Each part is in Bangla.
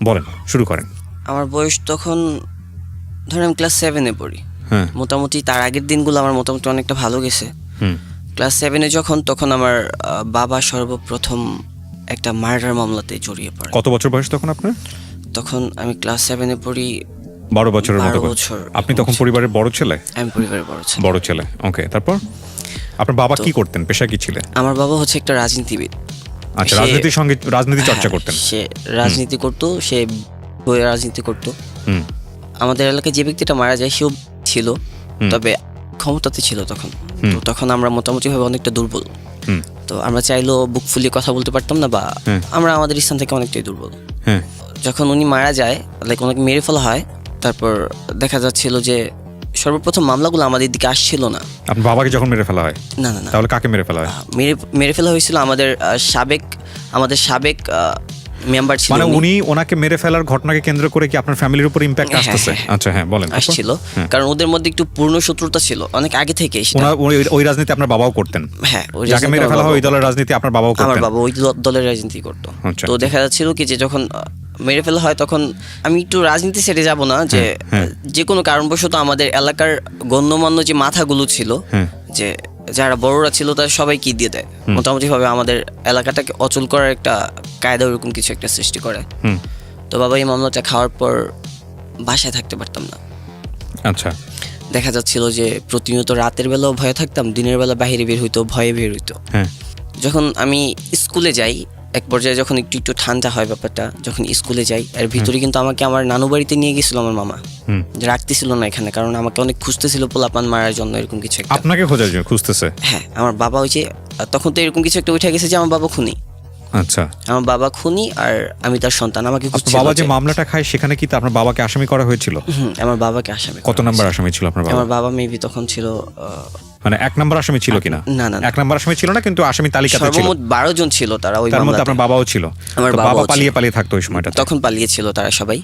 বলেন, শুরু করেন। আমার বয়স তখন ধরেন আমি ক্লাস 7-এ পড়ি। হ্যাঁ। মোটামুটি তার আগের দিনগুলো আমার মোটামুটি অনেকটা ভালো গেছে। ক্লাস 7-এ তখন আমার বাবা সর্বপ্রথম একটা মার্ডার মামলাতে জড়িয়ে পড়ে। কত বছর বয়স তখন আপনার? তখন আমি ক্লাস 7-এ পড়ি। 12 বছরের মতো। 12 বছর। আপনি তখন পরিবারের বড় ছেলে? আমি পরিবারের বড় ছেলে। বড় ছেলে, ওকে। তারপর আপনার বাবা কি করতেন, পেশা কি ছিলেন? আমার বাবা হচ্ছে একটা রাজনীতিবিদ। আচ্ছা, রাজনীতি চর্চা করতেন? সে রাজনীতি করতো, সে বইয়ের রাজনীতি করতো। আমাদের এলাকায় যে ব্যক্তিটা মারা যায় সেও ছিল, তবে ক্ষমতাতে ছিল তখন। তো তখন আমরা মোটামুটি ভাবে অনেকটা দুর্বল। তো আমরা চাইলেও বুক ফুলিয়ে কথা বলতে পারতাম না, বা আমরা আমাদের স্থান থেকে অনেকটাই দুর্বল। যখন উনি মারা যায়, লাইক ওনাকে মেরে ফেলা হয়, তারপর দেখা যাচ্ছিল যে সর্বপ্রথম মামলাগুলো আমাদের দিকে আসছিল না। আপনার বাবাকে যখন মেরে ফেলা হয়? না না না। তাহলে কাকে মেরে ফেলা হয়? মেরে ফেলা হয়েছিল আমাদের সাবেক মেম্বার ছিল। মানে উনি ওনাকে মেরে ফেলার ঘটনাকে কেন্দ্র করে কি আপনার ফ্যামিলির উপর ইমপ্যাক্ট আসতেছে? আচ্ছা, হ্যাঁ বলেন। আসছিল, কারণ ওদের মধ্যে একটু পূর্ণ শত্রুতা ছিল অনেক আগে থেকে। ওই রাজনীতি আপনার বাবাও করতেন? হ্যাঁ, যাকে মেরে ফেলা হয় ওই দলের রাজনীতি আপনার বাবাও করতেন? আমার বাবা ওই দলের রাজনীতি করতো। তো দেখা যাচ্ছিল কি যে যখন মেরে ফেলা হয়, তখন আমি একটু রাজনীতি সেটে যাব না, যে কোনো কারণবশত আমাদের এলাকার গণ্যমান্য যে মাথাগুলো ছিল, যে যারা বড়রা ছিল, তারা সবাই কি দিয়ে দেয়, মোটামুটি ভাবে আমাদের এলাকাটাকে অচল করার একটা কায়দা ওরকম কিছু একটা সৃষ্টি করে। তো বাবা এই মামলাটা খাওয়ার পর বাসায় থাকতে পারতাম না। আচ্ছা। দেখা যাচ্ছিল যে প্রতিনিয়ত রাতের বেলাও ভয়ে থাকতাম, দিনের বেলা বাইরে বের হইতো, ভয়ে বের হইতো। যখন আমি স্কুলে যাই, এক পর্যায়ে যখন একটু একটু ঠান্ডা হয় ব্যাপারটা, যখন স্কুলে যাই, এর ভিতরে কিন্তু আমাকে আমার নানু বাড়িতে নিয়ে গেছিল আমার মামা, যে রাখতেছিল না এখানে, কারণ আমাকে অনেক খুঁজতেছিল পোলাপান মারার জন্য, এরকম কিছু একটা। আপনাকে খোঁজার জন্য খুঁজতেছে? হ্যাঁ, আমার বাবা ওই যে তখন তো এরকম কিছু একটা উঠে গেছে যে আমার বাবা খুনি। আচ্ছা, আমার বাবা খুনি আর আমি তার সন্তান, আমাকে খুঁজছিল। বাবা যে মামলাটা খায় সেখানে কি আপনার বাবাকে আসামি করা হয়েছিল? আমার বাবাকে আসামি। কত নাম্বার আসামি ছিল আপনার বাবা? আমার বাবা মেবি তখন ছিল মানে 1 নাম্বার আসামি ছিল কিনা? না না, 1 নাম্বার আসামি ছিল না, কিন্তু আসামি তালিকাতে ছিল। সর্বমোট 12 জন ছিল তারা ওই মামলাতে। তার মধ্যে আপনার বাবাও ছিল? আমার বাবা পালিয়ে থাকতো ওই সময়টা? তখন পালিয়েছিল তারা সবাই।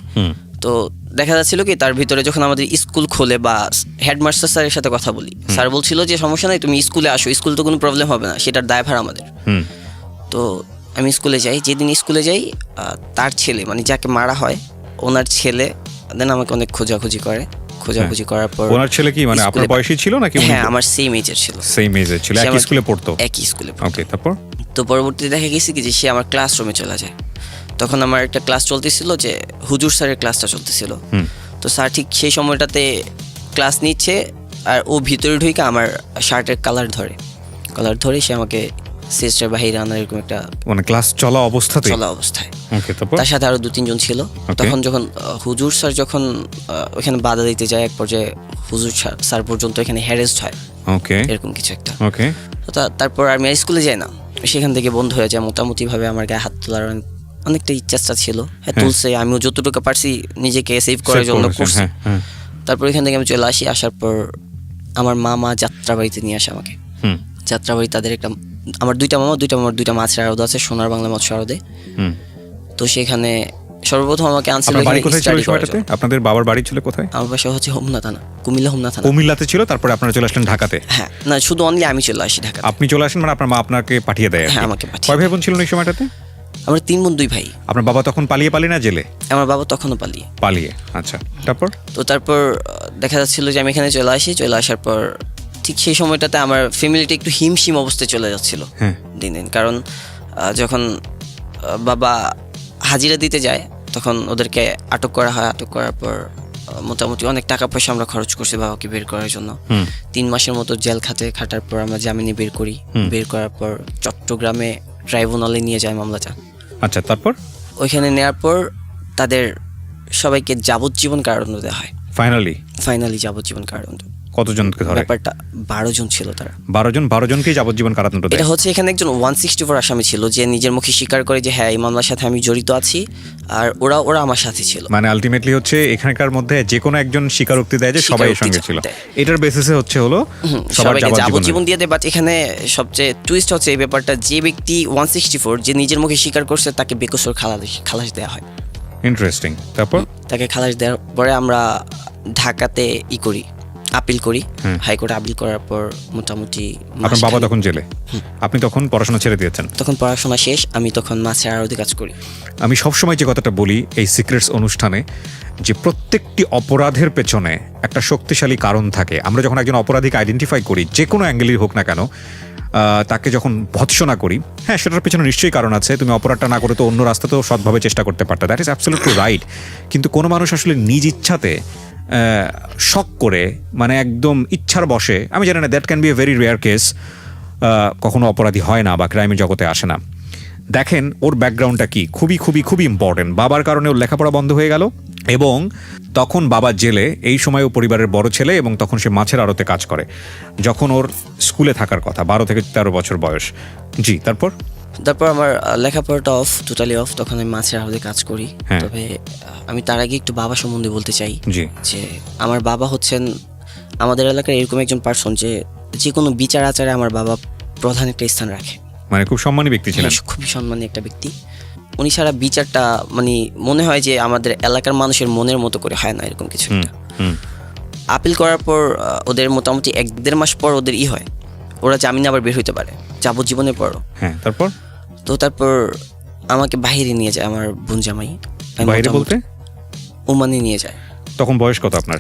তো দেখা যাচ্ছিল কি তার ভিতরে যখন আমাদের স্কুল খোলে বা হেডমাস্টার স্যারের সাথে কথা বলি, স্যার বলছিল যে সমস্যা নাই, তুমি স্কুলে আসো, স্কুল তো কোনো প্রবলেম হবে না, সেটার দায়ভার আমাদের। তো আমি স্কুলে যাই, যেদিন স্কুলে যাই, তার ছেলে মানে যাকে মারা হয় ওনার ছেলে দেন আমাকে অনেক খোঁজাখুঁজি করার পর। ওনার ছেলে কি মানে আপনার বয়সী ছিল নাকি? হ্যাঁ, আমার সেম এজের ছিল। সেম এজের ছিল, একই স্কুলে পড়তো? একই স্কুলে পড়তো। ওকে, তারপর? তো পরবর্তীতে দেখা গেছে কি যে সে আমার ক্লাসরুমে চলে যায়। তখন আমার একটা ক্লাস চলতেছিল, যে হুজুর স্যারের ক্লাসটা চলতেছিল। তো স্যার ঠিক সেই সময়টাতে ক্লাস নিচ্ছে, আর ও ভিতরে ঢুকে আমার শার্টের কলার ধরে সে আমাকে সিস্টার বাহিরে আনার এরকম একটা, মানে ক্লাস চলা অবস্থায়। ওকে, তারপর তার সাথে আরো 2-3 জন ছিল। তখন যখন হুজুর স্যার যখন ওখানে বাধা দিতে যায়, এক পর্যায়ে হুজুর স্যার পর্যন্ত এখানে হ্যারেস্ট হয়। ওকে, এরকম কিছু একটা। ওকে, তারপর আমি স্কুলে যাই না, সেখান থেকে বন্ধ হয়ে যায় মোটামুটি ভাবে। আমার গায়ে হাত তোলার অনেকটা ইচ্ছা ছিল, হ্যাঁ তুলছে, আমিও যতটুকু পারছি নিজেকে সেভ করার জন্য করছি। তারপর এখান থেকে আমি চলে আসি, আসার পর আমার মামা যাত্রাবাড়িতে নিয়ে আসে আমাকে। যাত্রাবাড়ি তাদের একটা, আমার দুইটা মামার মাছের আড়ত আছে, সোনার বাংলা মৎস্য আড়তে। তো সেখানে সর্বপ্রথম আমাকে আনছিল। আপনাদের বাবার বাড়ি ছিল কোথায়? আমার বাসা হচ্ছে হোমনা থানা, কুমিল্লা হোমনা থানা। কুমিল্লাতে ছিল, তারপরে আপনারা চলে আসলেন ঢাকাতে? হ্যাঁ, না শুধু অনলি আমি চলে আসি ঢাকা। আপনি চলে আসেন মানে আপনার মা আপনাকে পাঠিয়ে দেয়? হ্যাঁ, আমাকে পাঠিয়ে। কয় ভাই বোন ছিলেন ওই সময়টাতে? আমরা 3 বোন 2 ভাই। আপনার বাবা তখন পালিয়ে না জেলে? আমার বাবা তখনও পালিয়ে। আচ্ছা, তারপর? তারপর দেখা যাচ্ছিল যে আমি এখানে চলে আসার পর ঠিক সেই সময়টাতে আমার ফ্যামিলিটা একটু হিমশিম অবস্থায় চলে যাচ্ছিল দিন দিন। কারণ যখন বাবা হাজিরা দিতে যায়, তখন ওদেরকে আটক করা হয়। আটক করার পর মোটামুটি অনেক টাকা পয়সা আমরা খরচ করছি বাবাকে বের করার জন্য। 3 মাসের মতো জেল খাটার পর আমরা জামিনে বের করি। বের করার পর চট্টগ্রামে ট্রাইব্যুনালে নিয়ে যায় মামলাটা। আচ্ছা, তারপর? ওইখানে নেওয়ার পর তাদের সবাইকে যাবজ্জীবন কারাদণ্ড দেওয়া হয়। ফাইনালি যাবজ্জীবন কারাদণ্ড। কতজনকে ধরে? ব্যাপারটা 12 জন ছিল তারা। 12 জনকেই যাবজ্জীবন কারাদণ্ড দেয়? এটা হচ্ছে এখানে একজন 164 আসামি ছিল, যে নিজের মুখে স্বীকার করে যে হ্যাঁ এই মামলার সাথে আমি জড়িত আছি, আর ওরা আমার সাথে ছিল। মানে আলটিমেটলি হচ্ছে এখানকার মধ্যে যে কোনো একজন স্বীকারোক্তি দেয় যে সবাই এর সঙ্গে ছিল, এটার বেসিসে হলো সবাইকে যাবজ্জীবন দিয়ে দেয়। বাট এখানে সবচেয়ে টুইস্ট হচ্ছে এই ব্যাপারটা, যে ব্যক্তি 164 যে নিজের মুখে স্বীকার করছে তাকে বেকসুর খালাস দেওয়া হয়। ইন্টারেস্টিং। তারপর? তাকে খালাস দেওয়ার পরে আমরা ঢাকাতে করি, আপিল করি, হাইকোর্টে আপিল করার পর মোটামুটি আপনার বাবা তখন জেলে, আপনি তখন পড়াশোনা ছেড়ে দিয়েছেন? তখন পড়াশোনা শেষ, আমি তখন মাছের আড়তে কাজ করি। আমি সবসময় যে কথাটা বলি এই সিক্রেটস অনুষ্ঠানে, যে প্রত্যেকটি অপরাধের পেছনে একটা শক্তিশালী কারণ থাকে। আমরা যখন একজন অপরাধীকে আইডেন্টিফাই করি, যে কোনো অ্যাঙ্গেলই হোক না কেন, তাকে যখন ভৎসনা করি, হ্যাঁ সেটার পেছনে নিশ্চয়ই কারণ আছে। তুমি অপরাধটা না করে তো অন্য রাস্তাতেও সৎভাবে চেষ্টা করতে পারতে, দ্যাট ইজ অ্যাবসলিউটলি রাইট। কিন্তু কোনো মানুষ আসলে নিজ ইচ্ছাতে শক করে, মানে একদম ইচ্ছার বশে, আমি জানি না, that can B a very rare case, কখনো অপরাধী হয় না বা ক্রাইমের জগতে আসে না। দেখেন ওর ব্যাকগ্রাউন্ডটা কি, খুবই খুবই খুবই ইম্পর্টেন্ট। বাবার কারণে ওর লেখাপড়া বন্ধ হয়ে গেল, এবং তখন বাবা জেলে, এই সময় ও পরিবারের বড় ছেলে, এবং তখন সে মাছের আড়তে কাজ করে যখন ওর স্কুলে থাকার কথা, 12 থেকে 13 বছর বয়স। জি, তারপর আমার লেখাপড়াটা অফ, টোটালি অফ। তখন আমি মাছের আড়তে কাজ করি। তবে আমি তার আগে একটু বাবা সম্বন্ধে বলতে চাই। জি। যে আমার বাবা হচ্ছেন আমাদের এলাকার এরকম একজন পার্সন যে কোনো বিচার আচারে আমার বাবা প্রধান একটা স্থান রাখে, মানে খুব সম্মানী ব্যক্তি ছিলেন। খুবই সম্মানী একটা ব্যক্তি। উনি সারা বিচারটা মানে মনে হয় যে আমাদের এলাকার মানুষের মনের মতো করে হয় না, এরকম কিছু একটা। আপিল করার পর ওদের মোটামুটি 1-1.5 মাস পর ওদের হয়, ওরা জামিনে আবার বের হইতে পারে যাবজ্জীবনের পর। হ্যাঁ, তারপর আমাকে বাইরে নিয়ে যায় আমার বোন জামাই। বাইরে বলতে? ওমানে নিয়ে যায়। তখন বয়স কত আপনার?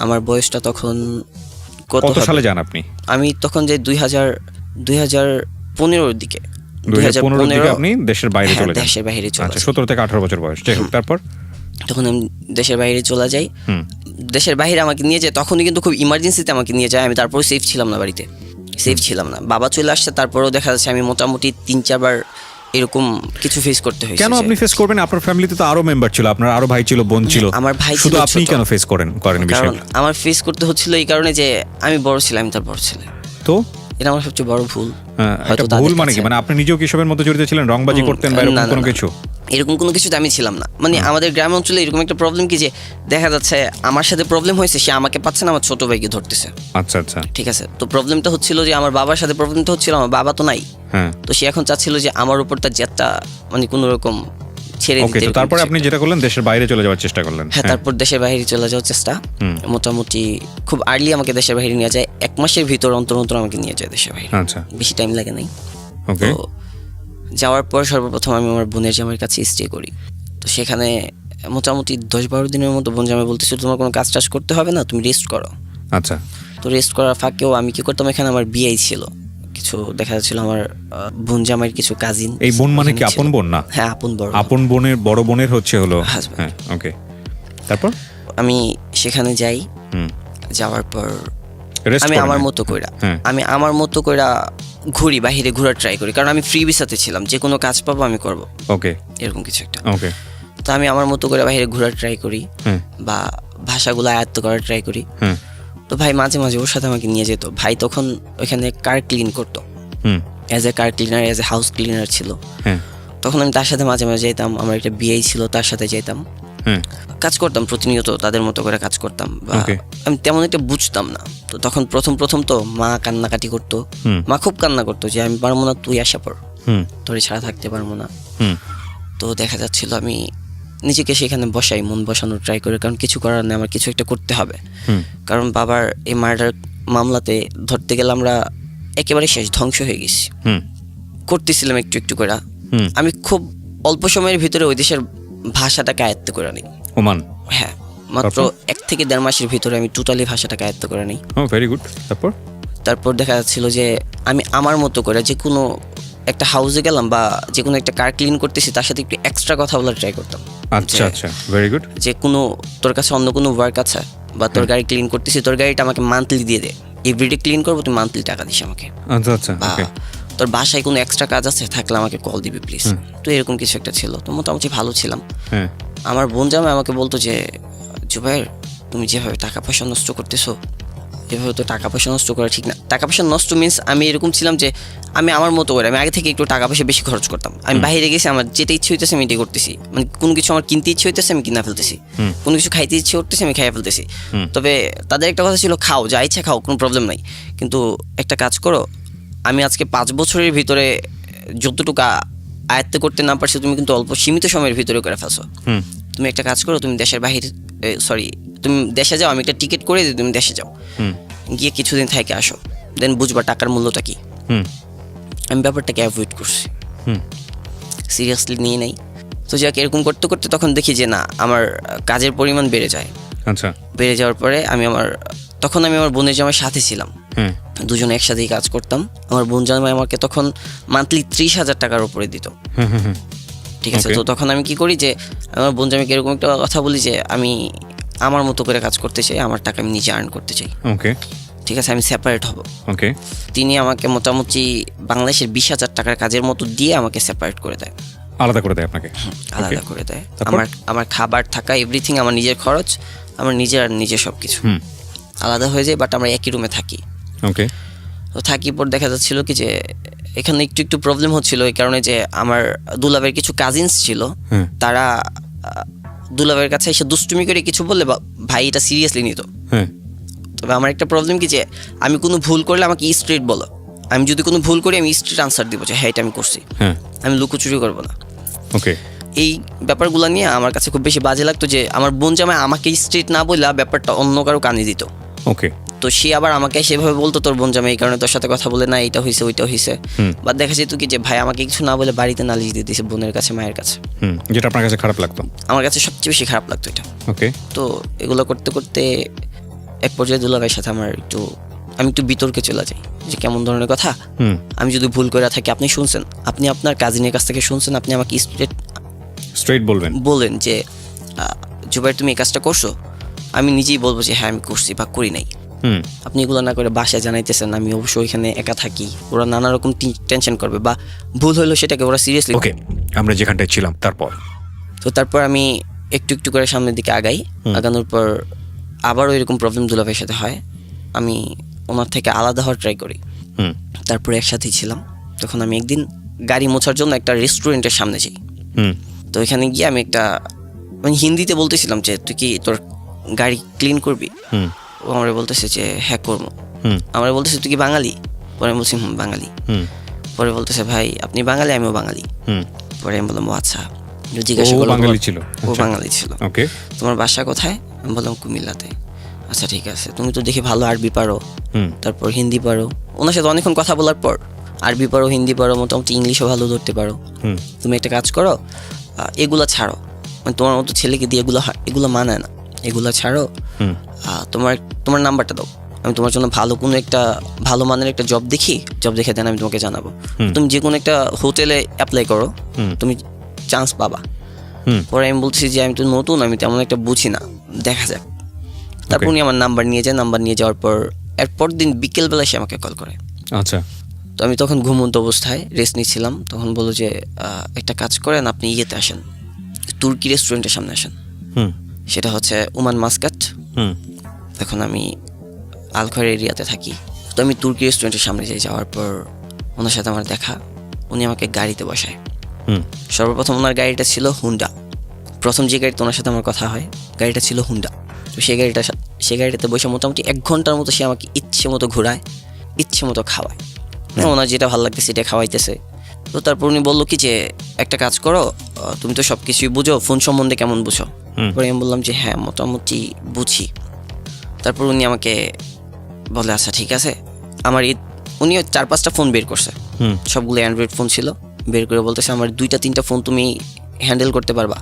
আমার বয়সটা তখন কত সালে যান আপনি? আমি তখন যে 2015 দিকে। 2015 দিকে আপনি দেশের বাইরে চলে যান? দেশের বাইরে চলে। আচ্ছা, 17 থেকে 18 বছর বয়স। যাই হোক, তারপর তখন আমি দেশের বাইরে চলে যাই। দেশের বাইরে আমাকে নিয়ে যায়, তখনই কিন্তু খুব ইমার্জেন্সিতে আমাকে নিয়ে যায়। আমি তারপরে সেফ ছিলাম না, বাড়িতে সেফ ছিলাম না। বাবা চলে আসছে, তারপরেও দেখা যাচ্ছে আমি মোটামুটি 3-4 বার এরকম কিছু ফেস করতে হয়েছে। কেন আপনি ফেস করবেন? আপনার ফ্যামিলিতে তো আরো মেম্বার ছিল, আপনার আরো ভাই ছিল, বোন ছিল। আমার ভাই ছিল, শুধু আপনি কেন ফেস করেন কারণ আমার ফেস করতে হচ্ছিল এই কারণে যে আমি বড় ছিলাম, আমি তার বড় ছেলে। তো এটা আমার সবচেয়ে বড় ভুল। ভুল মানে কি? মানে আপনি নিজেও কি এসবের মধ্যে জড়িত ছিলেন? রংবাজি করতেন বা এরকম কোনো কিছু? এরকম কোনো কিছুতে আমি ছিলাম না। মানে আমাদের গ্রাম অঞ্চলে এরকম একটা প্রবলেম কি, যে দেখা যাচ্ছে আমার সাথে প্রবলেম হয়েছে, সে আমাকে পাচ্ছে না, আমার ছোট ভাইকে ধরতেছে। আচ্ছা আচ্ছা, ঠিক আছে। তো প্রবলেমটা হচ্ছিল যে আমার বাবার সাথে প্রবলেমটা হচ্ছিল, আমার বাবা তো নাই। তো সে এখন চাচ্ছিল যে আমার উপর তার জেদটা মানে কোনো রকম ছেড়ে দিতে। তারপরে আপনি যেটা করলেন, দেশের বাইরে চলে যাওয়ার চেষ্টা করলেন। হ্যাঁ, তারপর দেশের বাইরে চলে যাওয়ার চেষ্টা। মোটামুটি খুব আর্লি আমাকে দেশের বাইরে নিয়ে যায়। 1 মাসের ভিতর অন্তর আমাকে নিয়ে যায় দেশের বাইরে। আচ্ছা, বেশি টাইম লাগে নাই। তো যাওয়ার পর সর্বপ্রথম আমি আমার বোনের জামাইয়ের কাছে স্টে করি। তো সেখানে মোটামুটি 10-12 দিনের মতো বোন জামাই বলতেছিল তোমার কোনো কাজ টাজ করতে হবে না, তুমি রেস্ট করো। আচ্ছা। তো রেস্ট করার ফাঁকেও আমি কি করতাম, এখানে আমার বিয়েই ছিল, কিছু দেখা যাচ্ছিল আমার বোন জামাইয়ের কিছু কাজিন। এই বোন মানে কি আপন বোন? না, হ্যাঁ, আপন বোন। আপন বোনের বড় বোনের হচ্ছে হলো। হ্যাঁ, ওকে। তারপর আমি সেখানে যাই। যাওয়ার পর আমি আমার মতো কইরা ঘুরি, বাহিরে ঘোরার ট্রাই করি, কারণ আমি ফ্রি ভিসাতে ছিলাম, যে কোনো কাজ পাবো আমি করব। ওকে, এরকম কিছু একটা। ওকে। তো আমি আমার মতো করে বাহিরে ঘোরার ট্রাই করি, বা ভাষাগুলো আয়ত্ত করার ট্রাই করি। তো ভাই মাঝে মাঝে ওর সাথে আমাকে নিয়ে যেত। ভাই তখন ওইখানে কার ক্লিন করতো, as a car cleaner, as a house cleaner ছিল। তখন আমি তার সাথে মাঝে মাঝে যেতাম। আমার একটা বিয়ে ছিল, তার সাথে যেতাম, কাজ করতাম প্রতিনিয়ত, তাদের মতো করে কাজ করতাম। আমি তেমন একটা বুঝতাম না। তো তখন প্রথম তো মা কান্নাকাটি করতো, মা খুব কান্না করতো যে আমি পারবো না, তুই আসা পর, তোর ছাড়া থাকতে পারবো না। তো দেখা যাচ্ছিল আমি নিজেকে সেখানে বসাই, মন বসানোর ট্রাই করি, কারণ কিছু করার নেই, আমার কিছু একটা করতে হবে। কারণ বাবার এই মার্ডার মামলাতে ধরতে গেলে আমরা একেবারে শেষ, ধ্বংস হয়ে গেছি। করতেছিলাম একটু একটু করে। আমি খুব অল্প সময়ের ভিতরে ওই দেশের ভাষাটাকে আয়ত্ত করে নিই। ওমান? হ্যাঁ, মাত্র 1 থেকে 1.5 মাসের ভিতরে আমি টোটালি ভাষাটাকে আয়ত্ত করে নিই। Very good. তারপর দেখা যাচ্ছিল যে আমি আমার মতো করে যে কোনো একটা হাউসে গেলাম বা যে কোনো একটা কার ক্লিন করতেছি, তার সাথে একটু এক্সট্রা কথা বলার ট্রাই করতাম। আচ্ছা আচ্ছা, ভেরি গুড। যে কোনো তোর কাছে অন্য কোনো ওয়ার্ক আছে, বা তোর গাড়ি ক্লিন করতেছি, তোর গাড়িটা আমাকে মান্থলি দিয়ে দে, এভরিডে ক্লিন করবো, তুই মান্থলি টাকা দিস আমাকে। আচ্ছা আচ্ছা। তোর বাসায় কোনো এক্সট্রা কাজ আছে থাকলে আমাকে কল দিবি প্লিজ। তো এরকম কিছু একটা ছিল। তো মোটামুটি ভালো ছিলাম। আমার বোন জামাই আমাকে বলতো যে জুবাইর, তুমি যেভাবে টাকা পয়সা নষ্ট করতেছো, এভাবে তো টাকা পয়সা নষ্ট করা ঠিক না। টাকা পয়সা নষ্ট মিনস আমি এরকম ছিলাম যে আমি আমার মতো করে, আমি আগে থেকে একটু টাকা পয়সা বেশি খরচ করতাম। আমি বাইরে গেছি, আমার যেটা ইচ্ছে হইতেছে আমি এটাই করতেছি। মানে কোনো কিছু আমার কিনতে ইচ্ছে হইতেছে আমি কিনা ফেলতেছি, কোনো কিছু খাইতে ইচ্ছে করতেছি আমি খাইয়া ফেলতেছি। তবে তাদের একটা কথা ছিল, খাও, যা ইচ্ছা খাও, কোনো প্রবলেম নাই, কিন্তু একটা কাজ করো, আমি আজকে 5 বছরের ভিতরে যতটুকু আয়ত্ত করতে না পারছি, তুমি কিন্তু অল্প সীমিত সময়ের ভিতরে করে ফেলছো। তুমি একটা কাজ করো, তুমি দেশের বাহিরে তুমি দেশে যাও, আমি একটা টিকিট করে দিই, তুমি দেশে যাও, গিয়ে কিছুদিন থেকে আসো, দেন বুঝবা টাকার মূল্যটা কি। আমি ব্যাপারটাকে অ্যাভয়েড করছি, সিরিয়াসলি নিয়ে নেই। তো যাক এরকম করতে করতে তখন দেখি যে না, আমার কাজের পরিমাণ বেড়ে যায়। আচ্ছা। বেড়ে যাওয়ার পরে তখন আমি আমার বোনের জামাইয়ের সাথে ছিলাম, দুজনে একসাথেই কাজ করতাম। আমার বোন জামাই আমাকে তখন মান্থলি 30,000 টাকার উপরে দিত, ঠিক আছে। তো তখন আমি কি করি যে আমার বোন জামাইকে এরকম একটা কথা বলি যে আমি আমার মতো করে কাজ করতে চাই, আমার টাকা আমি নিজে আর্ন করতে চাই, ওকে, ঠিক আছে, আমি সেপারেট হব। ওকে। তিনি আমাকে মোটামুটি বাংলাদেশের 20,000 টাকার কাজের মতো দিয়ে আমাকে সেপারেট করে দেয়, আলাদা করে দেয় আপনাকে, আলাদা করে দেয়। আমার খাবার থাকা এভরিথিং, আমার নিজের খরচ, আমার নিজের সব কিছু আলাদা হয়ে যায়, বাট আমরা একই রুমে থাকি। ওকে। তো থাকি পর দেখা যাচ্ছিল কি যে এখানে একটু প্রবলেম হচ্ছিল, এই কারণে যে আমার দুলাভাইয়ের কিছু কাজিনস ছিল, তারা দুলাভাইয়ের কাছে এসে দুষ্টুমি করে কিছু বললে ভাই এটা সিরিয়াসলি নিত। তবে আমার একটা প্রবলেম কি যে আমি কোনো ভুল করলে আমাকে স্ট্রেট বলো, আমি যদি কোনো ভুল করি আমি স্ট্রেট আনসার দিব যে হ্যাঁ এটা আমি করছি, আমি লুকোচুরি করবো না। ওকে। এই ব্যাপারগুলো নিয়ে আমার কাছে খুব বেশি বাজে লাগতো যে আমার বোন জামাই আমাকে স্ট্রেট না বললে ব্যাপারটা অন্য কারো কানে দিত। ওকে। তো সে আবার আমাকে সেভাবে বলতো তোর বোন জামাই এই কারণে তোর সাথে কথা বলে না, এটা হয়েছে ওইটা হয়েছে, বা দেখা যেত কি যে ভাই আমাকে কিছু না বলে বাড়িতে নালিশ দিয়ে দিয়েছে বোনের কাছে, মায়ের কাছে, যেটা আপনার কাছে খারাপ লাগতো। আমার কাছে সবচেয়ে বেশি খারাপ লাগতো এটা। ওকে। তো এগুলো করতে করতে এক পর্যায়ে দুলাভাইয়ের সাথে আমি একটু বিতর্কে চলে যাই যে কেমন ধরনের কথা, আমি যদি ভুল করে থাকি আপনি শুনছেন, আপনি আপনার কাজিনের কাছ থেকে শুনছেন, আপনি আমাকে স্ট্রেট বলবেন যে জুবাইর তুমি এই কাজটা করছো, আমি নিজেই বলবো যে হ্যাঁ আমি করছি বা করি নাই। আপনি এগুলো না করে বাসায় জানাইতেছেন, আমি অবশ্যই ওইখানে একা থাকি, ওরা নানা রকম টেনশন করবে, বা ভুল হইলো সেটাকে ওরা সিরিয়াসলি। ওকে, আমরা যেখানটায় ছিলাম তারপর আমি একটু করে সামনের দিকে আগানোর পর আবারও এরকম প্রবলেম দুলাভাইয়ের সাথে হয়, আমি ওনার থেকে আলাদা হওয়ার ট্রাই করি। তারপরে একসাথেই ছিলাম, তখন আমি একদিন গাড়ি মোছার জন্য একটা রেস্টুরেন্টের সামনে যাই। তো এখানে গিয়ে আমি হিন্দিতে বলতেছিলাম যে তুই কি তোর গাড়ি ক্লিন করবি, ও আমার বলতেছে যে হ্যাঁ করবো। আমার বলতেছে তুই কি বাঙালি, পরে আমি বলছি বাঙালি। পরে বলতেছে ভাই আপনি বাঙালি, আমিও বাঙালি। পরে আমি বললাম ও আচ্ছা, জিজ্ঞাসা করলাম ও বাঙালি ছিল, তোমার বাসা কোথায়, আমি বললাম কুমিল্লাতে। আচ্ছা ঠিক আছে, তুমি তো দেখি ভালো আরবি পারো, তারপর হিন্দি পারো। ওনার সাথে অনেকক্ষণ কথা বলার পর আরবি পারো, হিন্দি পারো, মোটামুটি ইংলিশও ভালো ধরতে পারো, তুমি একটা কাজ করো, এগুলা ছাড়ো, মানে তোমার মতো ছেলেকে দিয়ে এগুলো মানায় না, এগুলা ছাড়ো, তোমার নাম্বারটা দাও, আমি তোমার জন্য ভালো মানের একটা জব দেখে দেন, আমি তোমাকে জানাবো। তুমি যে কোনো একটা হোটেলে অ্যাপ্লাই করো, তুমি চান্স পাবা। পরে আমি বলছি যে আমি তো নতুন, আমি তেমন একটা বুঝি না, দেখা যাক। তারপর উনি আমার নাম্বার নিয়ে যাওয়ার পর এরপর দিন বিকেলবেলা সে আমাকে কল করে। আচ্ছা। তো আমি তখন ঘুমন্ত অবস্থায় রেস্ট নিচ্ছিলাম, তখন বললো যে একটা কাজ করেন, আপনি ইয়েতে আসেন, তুর্কি রেস্টুরেন্টের সামনে আসেন, সেটা হচ্ছে ওমান মাস্কাট। তখন আমি আলখয়ের এরিয়াতে থাকি, তো আমি তুর্কি রেস্টুরেন্টের সামনে যাওয়ার পর ওনার সাথে আমার দেখা, উনি আমাকে গাড়িতে বসায়। সর্বপ্রথম ওনার গাড়িটা ছিল হুন্ডা, প্রথম যে গাড়িতে ওনার সাথে আমার কথা হয় গাড়িটা ছিল হুন্ডা। তো সেই গাড়িটাতে বসে মোটামুটি 1 ঘন্টার মতো সে আমাকে ইচ্ছে মতো ঘোরায়, ইচ্ছে মতো খাওয়ায়, ওনার যেটা ভালো লাগতেছে সেটা খাওয়াইতেছে। তো তারপর উনি বললো কি যে একটা কাজ করো, তুমি তো সব কিছুই বুঝো, ফোন সম্বন্ধে কেমন বুঝো? পরে আমি বললাম যে হ্যাঁ মোটামুটি বুঝি। তারপর উনি আমাকে বলে আচ্ছা ঠিক আছে, উনি 4-5টা ফোন বের করছে, সবগুলো অ্যান্ড্রয়েড ফোন ছিল, বের করে বলতেছে আমার 2-3টা ফোন তুমি হ্যান্ডেল করতে পারবা?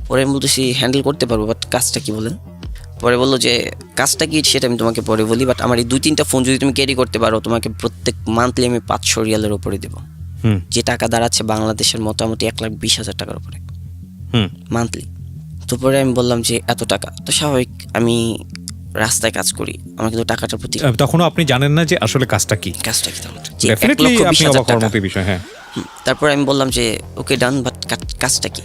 পরে আমি বলতেছি হ্যান্ডেল করতে পারবো, বাট কাজটা কি বলেন? পরে বললো যে কাজটা কি সেটা আমি তোমাকে পরে বলি, বাট আমার এই 2-3টা ফোন যদি তুমি ক্যারি করতে পারো, তোমাকে প্রত্যেক মান্থলি আমি 500 রিয়ালের উপরে দেবো, যে টাকা দাঁড়াচ্ছে বাংলাদেশের মোটামুটি 1,20,000 টাকার উপরে মান্থলি। তো পরে আমি বললাম যে এত টাকা, তো স্বাভাবিক আমি রাস্তায় কাজ করি, আমার কিন্তু টাকাটার প্রতি তখনও আপনি জানেন না যে আসলে কাজটা কি। তারপর আমি বললাম যে ওকে ডান, বাট কাজটা কি?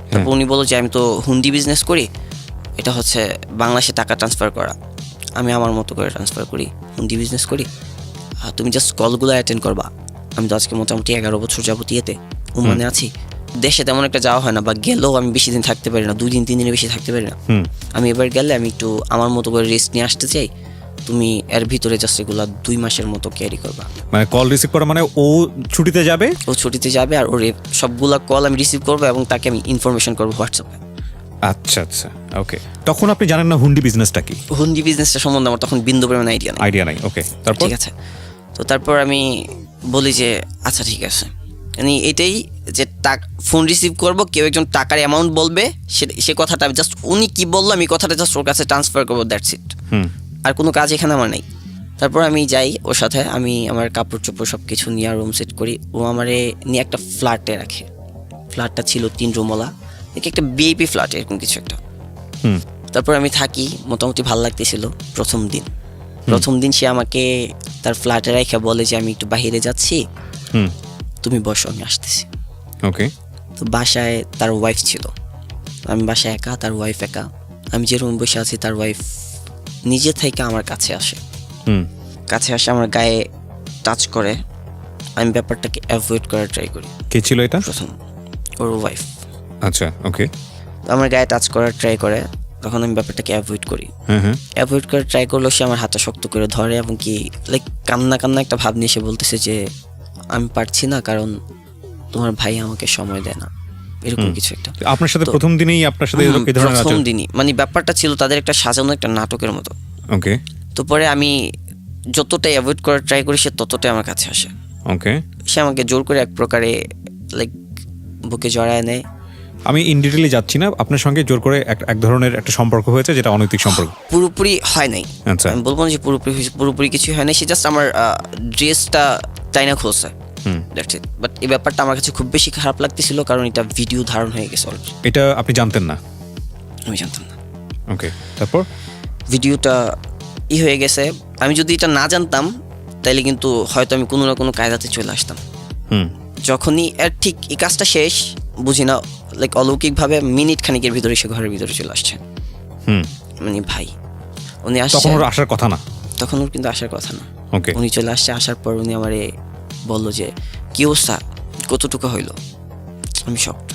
তারপর উনি বললো যে আমি তো হুন্ডি বিজনেস করি, এটা হচ্ছে বাংলাদেশে টাকা ট্রান্সফার করা, আমি আমার মতো করে ট্রান্সফার করি, হুন্ডি বিজনেস করি, তুমি জাস্ট কলগুলো অ্যাটেন্ড করবা। আমি তো আজকে মোটামুটি 11 বছর যাবত ইয়েতে ওমানে আছি, দেশে তেমন একটা যাওয়া হয় না, বা গেলেও আমি বেশি দিন থাকতে পারি না, 2-3 দিনের বেশি থাকতে পারি না। আমি এবার গেলে আমি একটু আমার মতো করে রেস্ট নিয়ে আসতে চাই, তুমি এর ভিতরে জাস্ট এগুলা 2 মাসের মতো ক্যারি করবা। মানে কল রিসিভ করা মানে ও ছুটিতে যাবে আর ওর সবগুলা কল আমি রিসিভ করবো এবং তাকে আমি ইনফরমেশন করবো হোয়াটসঅ্যাপে। আচ্ছা আচ্ছা, ওকে। তখন আপনি জানেন না হুন্ডি বিজনেসটা কি? হুন্ডি বিজনেসটা সম্বন্ধে আমার তখন বিন্দু পরিমাণ আইডিয়া নাই। ওকে, তারপর? ঠিক আছে, তো তারপর আমি বলি যে আচ্ছা ঠিক আছে, মানে এটাই যে ফোন রিসিভ করব, কেউ একজন টাকার অ্যামাউন্ট বলবে, সে কথাটা জাস্ট উনি কি বললো আমি কথাটা জাস্ট ওর কাছে ট্রান্সফার করবো, দ্যাটস ইট। আর কোনো কাজ এখানে আমার নেই। তারপর আমি যাই ওর সাথে, আমি আমার কাপড় চোপড় সব কিছু নিয়ে রুম সেট করি। ও আমারে নিয়ে একটা ফ্ল্যাটে রাখে। ফ্ল্যাটটা ছিল 3 রুমওয়ালা, একটা বিআইপি ফ্ল্যাট এরকম কিছু একটা। তারপর আমি থাকি, মোটামুটি ভালো লাগতেছিল প্রথম দিন সে আমাকে তার ফ্ল্যাটে রেখে বলে যে আমি একটু বাইরে যাচ্ছি, তুমি বসো, আমি আসতেছি। ওকে। তো বাসায় তার ওয়াইফ ছিল, আমি বাসায় একা, তার ওয়াইফ একা। আমি যে রুমে বসে আছি তার ওয়াইফ নিজে থেকে আমার কাছে আসে, আমার গায়ে টাচ করে। আমি ব্যাপারটাকে অ্যাভয়েড করার ট্রাই করি। কে ছিল এটা? প্রথম ওর ওয়াইফ। আচ্ছা, ওকে। আমার গায়ে টাচ করার ট্রাই করে, তখন আমি ব্যাপারটাকে অ্যাভয়েড করি। অ্যাভয়েড করার ট্রাই করলো, সে আমার হাতটা শক্ত করে ধরে এবং কি লাইক কান্না একটা ভাব নিয়ে সে বলতেছে যে আমি পারছি না, কারণ তোমার ভাই আমাকে সময় দেয় না, এরকম কিছু একটা। আপনার সাথে প্রথম দিনেই আপনার সাথে এই ধরনের আচরণ? প্রথম দিনই, মানে ব্যাপারটা ছিল তাদের একটা সাজানো একটা নাটকের মতো। ওকে। তো পরে আমি যতটাই অ্যাভয়েড করার ট্রাই করি, সে ততটাই আমার কাছে আসে। ওকে। সে আমাকে জোর করে এক প্রকারে লাইক বুকে জড়ায় নেয়। আমি ইন ডিটেইলে যাচ্ছি না, আপনার সঙ্গে জোর করে এক ধরনের একটা সম্পর্ক হয়েছে যেটা অনৈতিক সম্পর্ক? পুরোপুরি হয় নাই, আচ্ছা। আমি বলবো না যে পুরোপুরি কিছুই হয় নাই। সে জাস্ট আমার ড্রেসটা চাইনা খুলছে, দ্যাটস ইট। বাট এই ব্যাপারটা আমার কাছে খুব বেশি খারাপ লাগতেছিল, কারণ এটা ভিডিও ধারণ হয়ে গেছে অলরেডি। এটা আপনি জানতেন না? আমি জানতাম না। ওকে, তারপর? ভিডিওটা হয়ে গেছে, আমি যদি এটা না জানতাম তাইলে কিন্তু হয়তো আমি কোনো না কোনো কায়দাতে চলে আসতাম। যখনই ঠিক এই কাজটা শেষ, বুঝি না লাইক অলৌকিকভাবে মিনিট খানিকের ভিতরে সে ঘরের ভিতরে চলে আসছে। মানে ভাই উনি আসছে, তখন ওর আসার কথা না? তখন ওর কিন্তু আসার কথা না। ওকে। উনি চলে আসছে, আসার পর উনি আমারে বললো যে কি অবস্থা, কতটুকু হইলো? আমি শকড।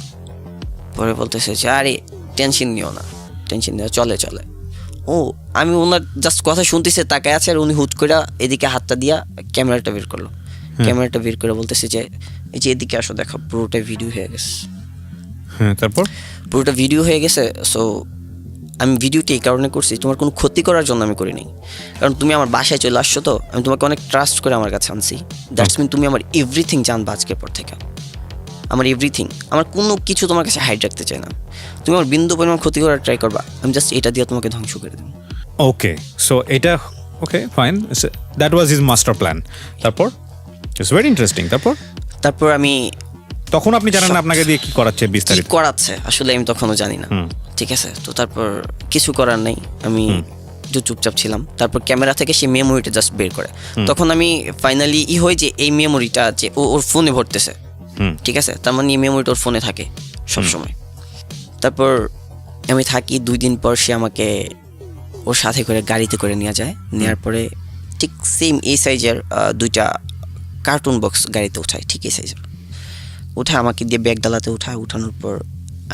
পরে বলতেছে যে আরে টেনশন নিও না, চলে। ও আমি ওনার জাস্ট কথা শুনতেছে, তাকায় আছে, আর উনি হুট করে এদিকে হাতটা দিয়া ক্যামেরাটা বের করলো। ক্যামেরাটা বের করে বলতেছে যে এই যে এদিকে আসো, দেখো পুরোটা ভিডিও হয়ে গেছে। তারপর? পুরোটা ভিডিও হয়ে গেছে। সো আমি ভিডিওটি এই কারণে করছি, তোমার কোনো ক্ষতি করার জন্য আমি করিনি, কারণ তুমি আমার বাসায় চলে আসছো, তো আমি তোমাকে অনেক ট্রাস্ট করে আমার কাছে আনছি। দ্যাটস মিন তুমি আমার এভরিথিং জানবা আজকের পর থেকে, আমার এভরিথিং, আমার কোনো কিছু তোমার কাছে হাইড রাখতে চাই না। তুমি আমার বিন্দু পরিমাণ ক্ষতি করার ট্রাই করবা, আমি জাস্ট এটা দিয়ে তোমাকে ধ্বংস করে দেবো। ওকে, সো এটা okay fine, that was his master plan. তারপর? It's very interesting. তারপর আমি তখন আপনি জানেন না আপনাকে দিয়ে কি করাচ্ছে, বিস্তারিত কি করাচ্ছে আসলে আমি তখনও জানি না। ঠিক আছে, তো তারপর কিছু করার নেই, আমি চুপচাপ ছিলাম। তারপর ক্যামেরা থেকে সেই মেমোরিটা জাস্ট বের করে, তখন আমি ফাইনালি হয় যে এই মেমোরিটা যে ওর ফোনে ভরতেছে। ঠিক আছে, তার মানে এই মেমোরিটা ওর ফোনে থাকে সবসময়। তারপর আমি থাকি, 2 দিন পর সে আমাকে ওর সাথে করে গাড়িতে করে নিয়ে যায়। নেওয়ার পরে ঠিক সেম এই সাইজের 2টা কার্টুন বক্স গাড়িতে উঠায়, ঠিক এই সাইজের উঠে আমাকে দিয়ে ব্যাগ ডালাতে উঠানোর পর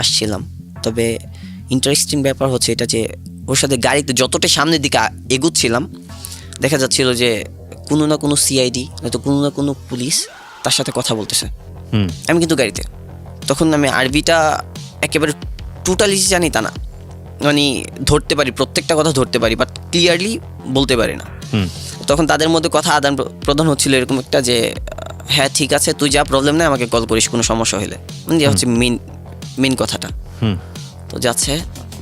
আসছিলাম। তবে ইন্টারেস্টিং ব্যাপার হচ্ছে এটা যে ওর সাথে গাড়িতে যতটা সামনের দিকে এগুচ্ছিলাম, দেখা যাচ্ছিল যে কোনো না কোনো সিআইডি নয়তো কোনো না কোনো পুলিশ তার সাথে কথা বলতেছে। আমি কিন্তু গাড়িতে, তখন আমি আরবিটা একেবারে টোটালি জানি তা না, মানে ধরতে পারি, প্রত্যেকটা কথা ধরতে পারি, বাট ক্লিয়ারলি বলতে পারি না। তখন তাদের মধ্যে কথা আদান প্রদান হচ্ছিল এরকম একটা যে হ্যাঁ ঠিক আছে, তুই যা, প্রবলেম নেই, আমাকে কল করিস কোনো সমস্যা হলে, মানে হচ্ছে মেন কথাটা। তো যাচ্ছে,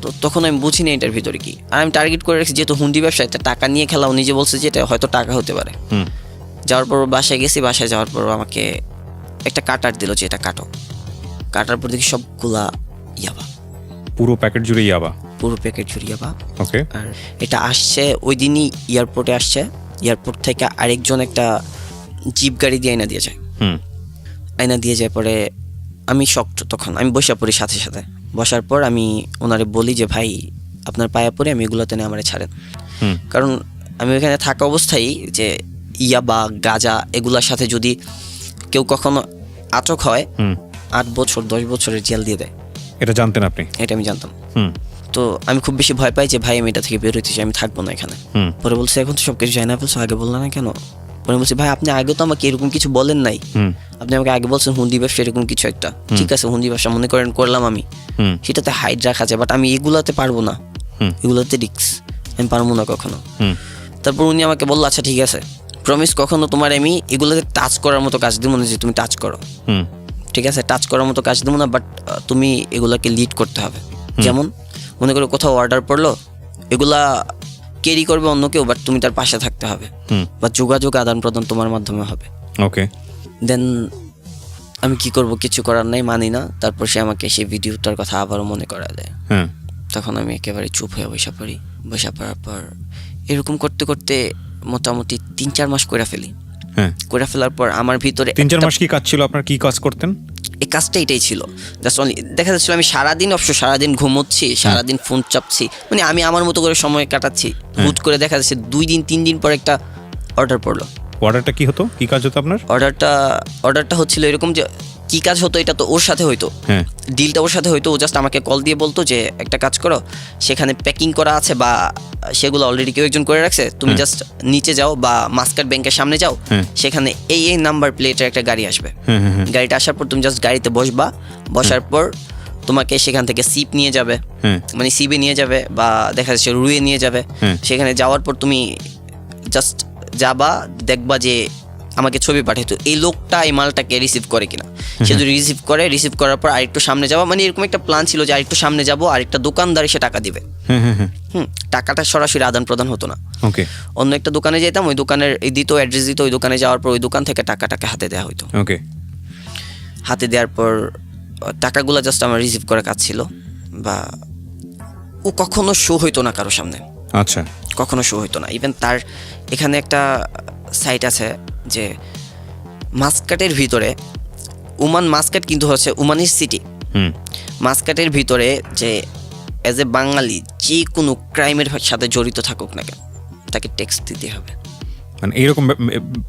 তো তখন আমি বুঝিনি এটার ভিতরে কি। আর আমি টার্গেট করে রাখছি যেহেতু হুন্ডি ব্যবসা, একটা টাকা নিয়ে খেলা, ও নিজে বলছে যে এটা হয়তো টাকা হতে পারে। যাওয়ার পর বাসায় গেছি, বাসায় যাওয়ার পর আমাকে একটা কাটার দিল যে এটা কাটার পর দেখি সবগুলা ইয়াবা, পুরো প্যাকেট জুড়ে ইয়াবা। ওকে। আর এটা আসছে ওই দিনই এয়ারপোর্টে আসছে, এয়ারপোর্ট থেকে আরেকজন একটা জিপ গাড়ি দিয়ে আয়না দিয়ে যায়। পরে আমি শকড, তখন আমি বসে পড়ি, সাথে বসার পর আমি ওনারে বলি যে ভাই আপনার পায়ে পড়ে আমি এগুলোতে নিয়ে আমারে ছাড়েন, কারণ আমি ওইখানে থাকা অবস্থায় যে ইয়াবা গাঁজা এগুলার সাথে যদি কেউ কখনো আটক হয় 8 বছর 10 বছরের জেল দিয়ে দেয়। এটা জানতেন আপনি? এটা আমি জানতাম। তো আমি খুব বেশি ভয় পাই যে ভাই আমি এটা থেকে বের হইতে চাই, আমি থাকবো না এখানে। পরে বলছে এখন তো সবকিছু জানা ফেলছো, আগে বললা না কেন? পরে বলছি ভাই আপনি আগে তো আমাকে এরকম কিছু বলেন নাই, আপনি আমাকে আগে বলছেন হুন্ডি ব্যবসা এরকম কিছু একটা, ঠিক আছে হুন্ডি ব্যবসা মনে করেন করলাম আমি, সেটাতে হাইট রাখা যায়, বাট আমি এগুলাতে পারবো না, এগুলাতে রিস্ক, আমি পারবো না কখনো। তারপর উনি আমাকে বললো আচ্ছা ঠিক আছে, প্রমিস কখনো তোমার আমি এগুলোতে টাচ করার মতো কাজ দিব না, যে তুমি টাচ করো, ঠিক আছে টাচ করার মতো কাজ দেবো না, বাট তুমি এগুলাকে লিড করতে হবে। যেমন মনে করো কোথাও অর্ডার পড়লো, এগুলা ক্যারি করবে অন্য কেউ, বাট তুমি তার পাশে থাকতে হবে, বা যোগাযোগ আদান প্রদান তোমার মাধ্যমে হবে। ওকে, দেন আমি কি করব, কিছু করার নাই, মানি না। তারপর সে আমাকে সেই ভিডিওটার কথা আবারও মনে করা দেয়। তখন আমি একেবারে চুপ হয়ে বসে পড়ি। বসে পড়ার পর এরকম করতে করতে মোটামুটি 3-4 মাস করে ফেলি। করে ফেলার পর আমার ভিতরে 3-4 মাস কি কাজ ছিল আপনার? কি কাজ করতেন? এই কাজটা এটাই ছিল, জাস্ট অনলি দেখা যাচ্ছিল আমি সারাদিন ঘুমোচ্ছি, সারাদিন ফোন চাপছি, মানে আমি আমার মতো করে সময় কাটাচ্ছি। হুট করে দেখা যাচ্ছে 2-3 দিন পর একটা অর্ডার পড়লো। অর্ডারটা কি হতো, কি কাজ হতো আপনার? অর্ডারটা হচ্ছিল এরকম যে কি কাজ হতো, এটা তো ওর সাথে হইতো, ডিলটা ওর সাথে হইতো। ও জাস্ট আমাকে কল দিয়ে বলতো যে একটা কাজ করো, সেখানে প্যাকিং করা আছে বা সেগুলো অলরেডি কেউ একজন করে রাখছে, তুমি জাস্ট নিচে যাও বা মাস্কাট ব্যাংকের সামনে যাও, সেখানে এই নাম্বার প্লেটের একটা গাড়ি আসবে। গাড়িটা আসার পর তুমি জাস্ট গাড়িতে বসবা, বসার পর তোমাকে সেখান থেকে সিপ নিয়ে যাবে, মানে সিবে নিয়ে যাবে বা দেখা যাচ্ছে রুয়ে নিয়ে যাবে। সেখানে যাওয়ার পর তুমি জাস্ট যাবা, দেখবা যে আমাকে ছবি পাঠাইতো এই লোকটা এই মালটাকে রিসিভ করে কিনা। সে যদি রিসিভ করার পর আরেকটু সামনে যাওয়া, মানে এরকম একটা প্ল্যান ছিল যে আরেকটু সামনে যাবো, আরেকটা দোকানদার এসে টাকা দিবে। টাকাটা সরাসরি আদান প্রদান হতো না। অন্য একটা দোকানে যেতাম, ওই দোকানের দিত অ্যাড্রেস দিত, ওই দোকানে যাওয়ার পর ওই দোকান থেকে টাকাটাকে হাতে দেওয়া হতো। হাতে দেওয়ার পর টাকাগুলো জাস্ট আমার রিসিভ করার কাজ ছিল। বা ও কখনো শো হইতো না কারোর সামনে, আচ্ছা কখনো শো হইতো না। ইভেন তার এখানে একটা সাইট আছে যে মাস্কাটের ভিতরে, মাস্কাট কিন্তু হচ্ছে ওমানের সিটি, মাস্কাটের ভিতরে যে অ্যাজ এ বাঙালি যে কোনো ক্রাইমের সাথে জড়িত থাকুক না কেন, তাকে ট্যাক্স দিতে হবে। মানে এরকম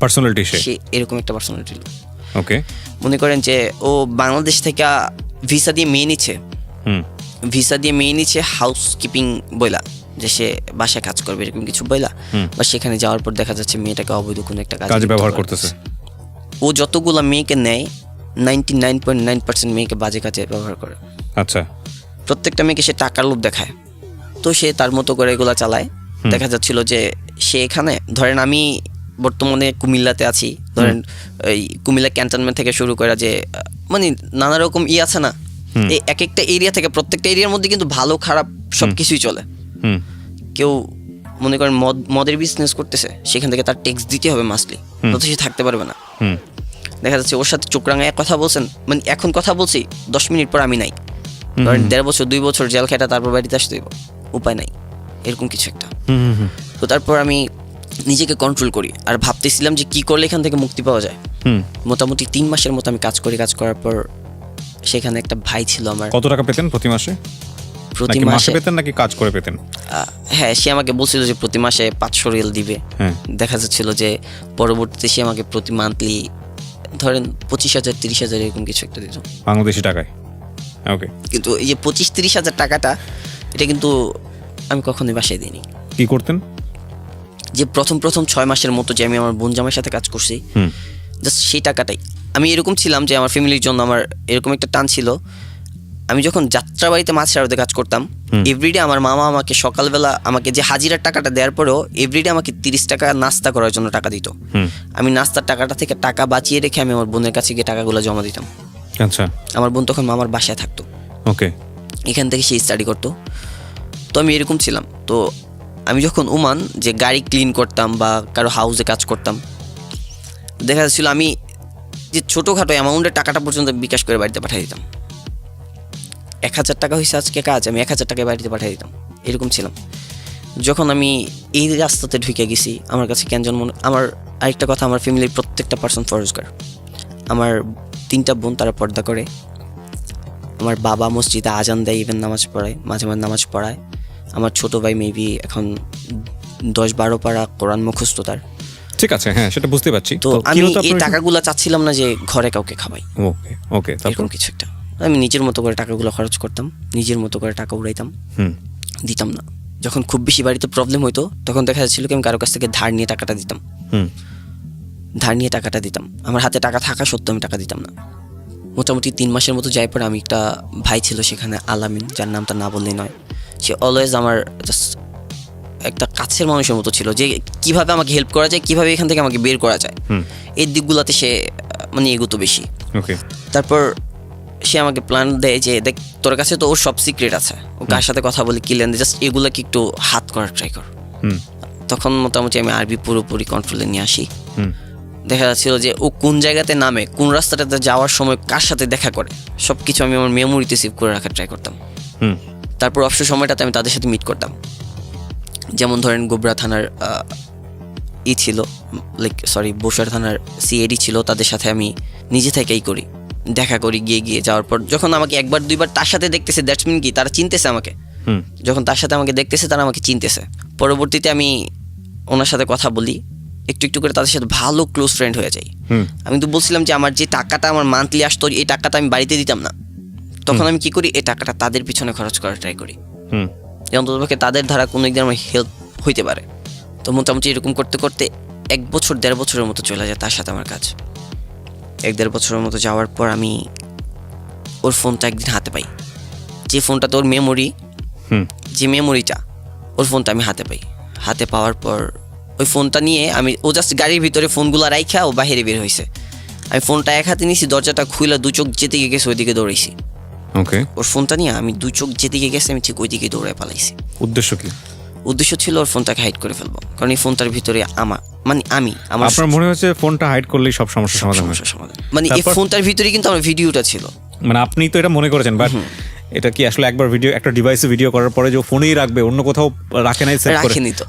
পার্সোনালিটি, সে এরকম একটা পার্সোনালিটি। ওকে, মনে করেন যে ও বাংলাদেশ থেকে ভিসা দিয়ে মেয়ে নিচ্ছে, হাউস কিপিং বইলা, যে সে বাসায় কাজ করবে এরকম কিছু বইলা, বা সেখানে যাওয়ার পর দেখা যাচ্ছে মেয়েটাকে অবৈধ কোনো একটা কাজে ব্যবহার করতেছে। ও যতগুলা মেয়েকে নেয় 99.9% মেয়েকে বাজে কাজে ব্যবহার করে। আচ্ছা, প্রত্যেকটা মেয়েকে সে টাকার লোভ দেখায়, তো সে তার মতো করে এগুলা চালায়। দেখা যাচ্ছিল যে সে এখানে, ধরেন আমি বর্তমানে কুমিল্লাতে আছি, ধরেন এই কুমিল্লা ক্যান্টনমেন্ট থেকে শুরু করে যে মানে নানা রকম আছে না, এই এক একটা এরিয়া থেকে প্রত্যেকটা এরিয়ার মধ্যে কিন্তু ভালো খারাপ সব কিছুই চলে। কেউ মনে করেন মদের বিজনেস করতেছে, সেখান থেকে তার ট্যাক্স দিতে হবে মাসলি, নয়তো সে থাকতে পারবে না। দেখা যাচ্ছে ওর সাথে চোখ রাঙায় কথা বলছেন, মানে এখন কথা বলছি 10 মিনিট পর আমি নাই, ধরেন 1.5 বছর 2 বছর জেল খেটা তারপর বাড়িতে আসতে দেব, উপায় নাই, এরকম কিছু একটা। তো তারপর আমি নিজেকে কন্ট্রোল করি আর ভাবতেছিলাম যে কি করলে এখান থেকে মুক্তি পাওয়া যায়। মোটামুটি 3 মাসের মতো আমি কাজ করার পর সেখানে একটা ভাই ছিল আমার। কত টাকা পেতেন প্রতি মাসে? প্রতি মাসে পেতেন নাকি কাজ করে পেতেন? হ্যাঁ, সে আমাকে বলছিল যে প্রতি মাসে 500 রিয়াল দিবে। দেখা যাচ্ছিল যে পরবর্তীতে সে আমাকে প্রতি মান্থলি ধরেন 25,000 30,000 এরকম কিছু একটা দিত বাংলাদেশি টাকায়। ওকে, কিন্তু এই যে 25-30 হাজার টাকাটা, এটা কিন্তু আমি কখনোই বাসায় দিইনি। কি করতেন? যে প্রথম 6 মাসের মতো যে আমি আমার বোন জামাইয়ের সাথে কাজ করছি, জাস্ট সেই টাকাটাই আমি এরকম ছিলাম যে আমার ফ্যামিলির জন্য আমার এরকম একটা টান ছিল। আমি যখন যাত্রাবাড়িতে মাছ আড়তে কাজ করতাম, এভরিডে আমার মামা আমাকে সকালবেলা আমাকে যে হাজিরার টাকাটা দেওয়ার পরেও এভরিডে আমাকে 30 টাকা নাস্তা করার জন্য টাকা দিত। আমি নাস্তার টাকাটা থেকে টাকা বাঁচিয়ে রেখে আমি আমার বোনের কাছে গিয়ে টাকাগুলো জমা দিতাম। আচ্ছা, আমার বোন তখন মামার বাসায় থাকতো। ওকে, এখান থেকে সে স্টাডি করতো। তো আমি এরকম ছিলাম। তো আমি যখন ওমান যে গাড়ি ক্লিন করতাম বা কারো হাউসে কাজ করতাম, দেখা যাচ্ছিল আমি যে ছোটোখাটো অ্যামাউন্টের টাকাটা পর্যন্ত বিকাশ করে বাড়িতে পাঠিয়ে দিতাম। 1000 টাকা হয়েছে আজকে কাজ, আমি 1000 টাকায় বাড়িতে পাঠিয়ে দিতাম, এরকম ছিলাম। যখন আমি এই রাস্তাতে ঢুকে গেছি, আমার কাছে কেন মনে, আমার আরেকটা কথা, আমার ফ্যামিলির প্রত্যেকটা পার্সন ফরজগার। আমার 3টা বোন, তারা পর্দা করে। আমার বাবা মসজিদে আজান দেয়, ইভেন নামাজ পড়ায়, মাঝে মাঝে নামাজ পড়ায়। আমার ছোট ভাই মেবি এখন 10-12 পারা কোরআন মুখস্থ তার। ঠিক আছে, হ্যাঁ সেটা বুঝতে পারছি। তো আমি এই টাকাগুলো চাচ্ছিলাম না যে ঘরে কাউকে খাওয়াই। ওকে ওকে, এরকম কিছু একটা। আমি নিজের মতো করে টাকাগুলো খরচ করতাম, নিজের মতো করে টাকা উড়াইতাম, দিতাম না। যখন খুব বেশি বাড়িতে প্রবলেম হইতো, তখন দেখা যাচ্ছিল কি আমি কারো কাছ থেকে ধার নিয়ে টাকাটা দিতাম। ধার নিয়ে টাকাটা দিতাম। আমার হাতে টাকা থাকা সত্ত্বেও আমি টাকা দিতাম না। মোটামুটি 3 মাসের মতো যাই পর আমি একটা ভাই ছিল সেখানে আলামিন, যার নামটা না বললেই নয়। সে অলওয়েজ আমার জাস্ট একটা কাছের মানুষের মতো ছিল, যে কিভাবে আমাকে হেল্প করা যায়, কিভাবে এখান থেকে আমাকে বের করা যায়, এই দিকগুলোতে সে মানে এগোতো বেশি। তারপর সে আমাকে প্ল্যান দেয় যে দেখ তোর কাছে তো ওর সব সিক্রেট আছে, ও কার সাথে কথা বলে কি লেন, জাস্ট এগুলোকে একটু হাত করার ট্রাই কর। তখন মোটামুটি আমি আরবি পুরোপুরি কন্ট্রোলে নিয়ে আসি। দেখা যাচ্ছিল যে ও কোন জায়গাতে নামে, কোন রাস্তাটাতে যাওয়ার সময় কার সাথে দেখা করে, সব কিছু আমি আমার মেমোরিতে সেভ করে রাখার ট্রাই করতাম। তারপর অবসর সময়টাতে আমি তাদের সাথে মিট করতাম। যেমন ধরেন গোবরা থানার ছিল, বসুয়ার থানার সিআইডি ছিল, তাদের সাথে আমি নিজে থেকেই করি, দেখা করি। গিয়ে যাওয়ার পর যখন আমাকে 1-2বার তার সাথে দেখতেছে, দ্যাটস মিন কি তারা চিনতেছে আমাকে। যখন তার সাথে আমাকে দেখতেছে, তারা আমাকে চিনতেছে। পরবর্তীতে আমি ওনার সাথে কথা বলি, একটু একটু করে তাদের সাথে ভালো ক্লোজ ফ্রেন্ড হয়ে যাই। আমি তো বলছিলাম যে আমার যে টাকাটা আমার মান্থলি আসতো, এই টাকাটা আমি বাড়িতে দিতাম না। তখন আমি কি করি, এই টাকাটা তাদের পিছনে খরচ করার ট্রাই করি, অন্ততপক্ষে তাদের দ্বারা কোনো একদিন আমার হেল্প হইতে পারে। তো মোটামুটি এরকম করতে করতে 1 বছর 1.5 বছরের মতো চলে যায় তার সাথে আমার কাজ। 1-1.5 বছরের মতো যাওয়ার পর আমি ওর ফোনটা একদিন হাতে পাই, যে ফোনটা তোর মেমোরি, যে মেমোরিটা, ওর ফোনটা আমি হাতে পাই। হাতে পাওয়ার পর ওই ফোনটা নিয়ে ও জাস্ট গাড়ির ভিতরে ফোনগুলো রাইখা ও বাইরে বের হয়েছে। আমি ফোনটা এক হাতে নিয়েছি, দরজাটা খুলে 2 চোখ যেদিকে গেছে ওইদিকে দৌড়াইছি। ওর ফোনটা নিয়ে আমি 2 চোখ যেদিকে গেছে আমি ঠিক ওইদিকে দৌড়ায় পালাইছি। উদ্দেশ্য কি? উদ্দেশ্য ছিল ওর ফোনটাকে হাইড করে ফেলবো, কারণ এই ফোনটার ভিতরে আমার আপনার মনে হচ্ছে ফোনটা হাইড করলেই সব সমস্যার সমাধান। মানে এই ফোনটার ভিতরে কিন্তু আমার ভিডিওটা ছিল। মানে আপনি তো এটা মনে করেছেন, বাট এটা কি আসলে একবার ভিডিও, একটা ডিভাইসে ভিডিও করার পরে যে ফোনেই রাখবে, অন্য কোথাও রাখে নাই? রাখেনি তো,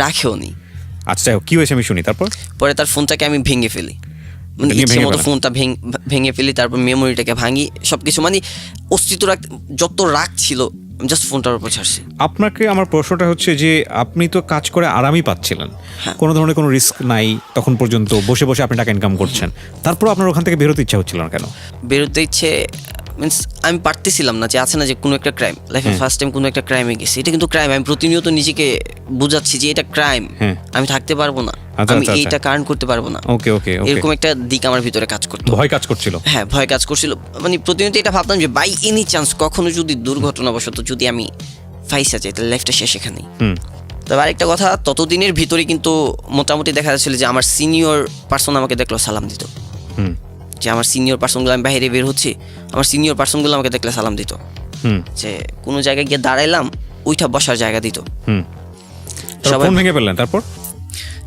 রাখেও নি। আচ্ছা, কি হয়েছে আমি শুনি। তারপর পরে তার ফোনটাকে আমি ভেঙে ফেলি, মানে ইচ্ছে মতো ফোনটা ভেঙে ফেলি। তারপর মেমোরিটাকে ভাঙি, সবকিছু মানে অস্তিত্ব যত রাগ ছিল জাস্ট ফোনটার উপর ছাড়ছি। আপনাকে আমার প্রশ্নটা হচ্ছে যে আপনি তো কাজ করে আরামই পাচ্ছিলেন, কোনো ধরনের কোনো রিস্ক নাই তখন পর্যন্ত, বসে বসে আপনি টাকা ইনকাম করছেন, তারপর আপনার ওখান থেকে বেরোতে ইচ্ছা হচ্ছিল না কেন? বেরোতে ইচ্ছে মিনস আমি পারতেছিলাম না, যে আছে না যে কোনো একটা ক্রাইম, লাইফে ফার্স্ট টাইম কোনো একটা ক্রাইমে গেছি, এটা কিন্তু ক্রাইম। আমি প্রতিনিয়ত নিজেকে বুঝাচ্ছি যে এটা ক্রাইম, আমি থাকতে পারবো না, আমি এইটা কারণ করতে পারবো না। এরকম একটা দিক আমার ভিতরে কাজ করতো, ভয় কাজ করছিল। হ্যাঁ, ভয় কাজ করছিল। মানে প্রতিনিয়ত এটা ভাবতাম যে বাই এনি চান্স কখনো যদি দুর্ঘটনাবশত যদি আমি ফাইসা যাই, তাহলে লাইফটা শেষ এখানেই। তবে আরেকটা কথা, ততদিনের ভিতরে কিন্তু মোটামুটি দেখা যাচ্ছিল যে আমার সিনিয়র পার্সন আমাকে দেখলো সালাম দিত, যে আমার সিনিয়র পার্সনগুলো, আমি বাইরে বের হচ্ছি, আমার সিনিয়র পার্সনগুলো আমাকে দেখলে সালাম দিত, যে কোনো জায়গায় গিয়ে দাঁড়াইলাম ওইটা বসার জায়গা দিত। সবাই ভেঙে ফেললেন? তারপর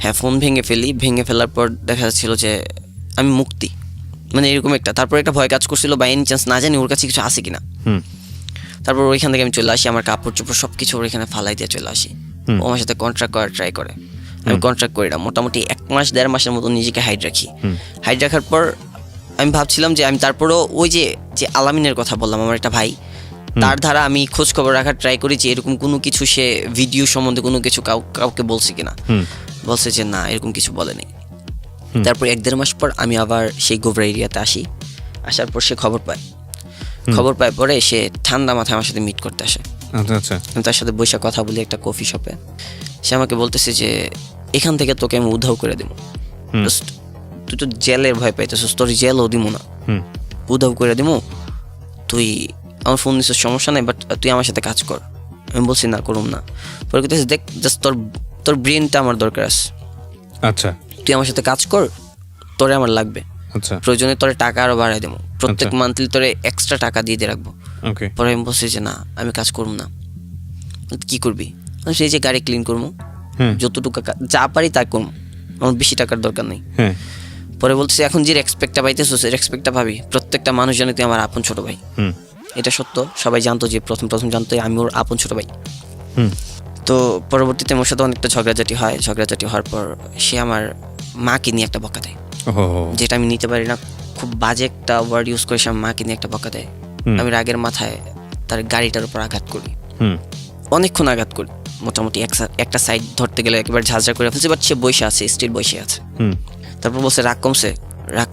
হ্যাঁ, ফোন ভেঙে ফেলার পর দেখা যাচ্ছিল যে আমি মুক্তি, মানে এরকম একটা। তারপর একটা ভয় কাজ করছিল, বাই এনি চান্স না জানি ওর কাছে কিছু আছে কিনা। তারপর ওইখান থেকে আমি চলে আসি, আমার কাপড় চোপড় সব কিছু ওর এখানে ফালাই দিয়ে চলে আসি। ও আমার সাথে কন্ট্রাক্ট করার ট্রাই করে, আমি কন্ট্রাক্ট করি না। মোটামুটি 1 মাস 1.5 মাসের মতো নিজেকে হাইড রাখি। হাইড রাখার পর আমি ভাবছিলাম যে আমি তারপরও ওই যে আলামিনের কথা বললাম, আমার একটা ভাই, তার দ্বারা আমি খোঁজ খবর রাখার ট্রাই করি যে এরকম কোনো কিছু সে ভিডিও সম্বন্ধে কোনো কিছু কাউকে বলছে কিনা। বলছে যে না, এরকম কিছু বলেনি। তারপর 1-1.5 মাস পর আমি আবার সেই গোবরা এরিয়াতে আসি। আসার পর সে খবর পায় পরে সে ঠান্ডা মাথায় আমার সাথে মিট করতে আসে। আমি তার সাথে বসে কথা বলি একটা কফি শপে। সে আমাকে বলতেছে যে এখান থেকে তোকে আমি উধাও করে দেবো, তুই তো জেলের ভয় পাইতেছিস, তোর জেলও দিব না, উধাও করে দিব, তুই আমার ফোন নিছিস সমস্যা নাই, বাট তুই আমার সাথে কাজ কর। আমি বলছি না, করুম না। পরে বলতেছে দেখ, জাস্ট তোর ব্রেনটা আমার দরকার আছে, আচ্ছা তুই আমার সাথে কাজ কর, তোরে আমার লাগবে, প্রয়োজনে তোরে টাকা আরো বাড়াই দেবো, প্রত্যেক মান্থলি তোরে এক্সট্রা টাকা দিয়ে রাখবো। পরে আমি বলছি যে না, আমি কাজ করবো না। কি করবি? সেই যে গাড়ি ক্লিন করবো, যতটুকু যা পারি তা করবো, আমার বেশি টাকার দরকার নেই। পরে বলতেছি এখন যে রেসপেক্টটা পাইতেছো, সেই রেসপেক্টটা ভাবি প্রত্যেকটা মানুষ জানে তুই আমার আপন ছোট ভাই। এটা সত্য, সবাই জানতো, যে প্রথম জানতো আমি ওর আপন ছোট ভাই। তো পরবর্তীতে ওর সাথে অনেকটা ঝগড়াঝাটি হওয়ার পর সে আমার মাকে নিয়ে একটা বকা দেয়, যেটা আমি নিতে পারি না। খুব বাজে একটা ওয়ার্ড ইউজ করে সে আমার মাকে নিয়ে একটা বকা দেয়। আমি রাগের মাথায় তার গাড়িটার উপর আঘাত করি, অনেকক্ষণ আঘাত করি, মোটামুটি একটা সাইড ধরতে গেলে একেবারে ঝাঁঝরা করে ফেলছে, বাট সে বসে আছে, স্টিল বসে আছে। তারপর বলছে রাগ